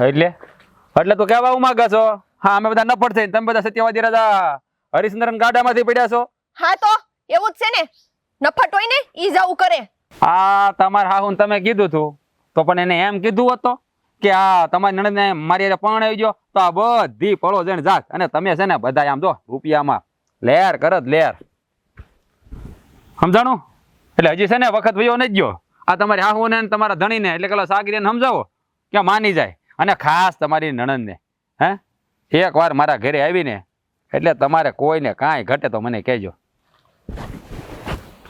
એટલે તું કહેવા માંગે છો હા અમે બધા નફટ થઈને તમે બધા સત્યવાદી રાજા હરિશ્ચંદ્રન ગાડામાંથી પડ્યા છો. હા તો એવું જ છે ને, નફટ હોય ને ઈ જ આવું કરે. આ તમારા હાહુને તમે કીધું તું તો પણ એને એમ કીધું હોત તો કે આ તમારી નણંદને મારી હારે પણ આવી ગયો તો આ બધી પળો જણ જાત અને તમે છે ને બધા આમ જો રૂપિયામાં લેર કરત લેર. સમજાણું? એટલે હજી છે ને વખત વયો નથી ગયો. આ તમારી હાહુને ને તમારા ધણીને એટલે કે સાગરીને સમજાવો કે માની જાય. અને ખાસ તમારી નણંદને એક વાર મારા ઘરે આવીને એટલે તમારે કોઈને કાંઈ ઘટે તો મને કહેજો.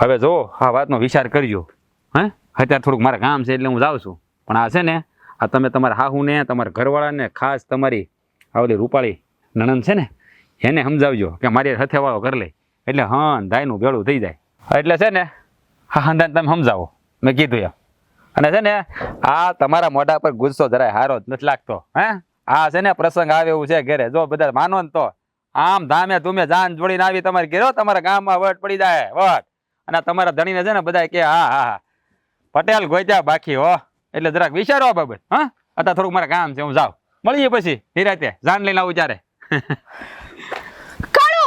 હવે જો આ વાતનો વિચાર કરજો. અત્યારે થોડુંક મારે કામ છે એટલે હું જાઉં છું. પણ આ છે ને આ તમે તમારા હાહુને તમારા ઘરવાળાને ખાસ તમારી આ ઓલી રૂપાળી નણંદ છે ને એને સમજાવજો કે મારી હથેવાળો કરી લે એટલે હન ધાયનું ભેળું થઈ જાય. એટલે છે ને હા હંધાને તમે સમજાવો મેં કીધું એમ. અને છે ને આ તમારા મોઢા પર ગુસ્સો જરાય હારો જ નથી લાગતો. આ છે ને પ્રસંગ આવે એવું છે ઘરે, જો બધા માનો ને તો આમ ધામે ધૂમે જાન જોડીને આવી તમારે ઘેરો તમારા ગામમાં વટ પડી જાય વટ. અને તમારા ધણીને છે ને બધા કે હા હા હા પટેલ ગોત્યા બાકી હો. એટલે જરાક વિચારો આ બાબત. અત્યારે થોડુંક મારે કામ છે, હું જાઉં. મળીએ પછી નિરાતે જાન લઈને આવું ત્યારે. કાળુ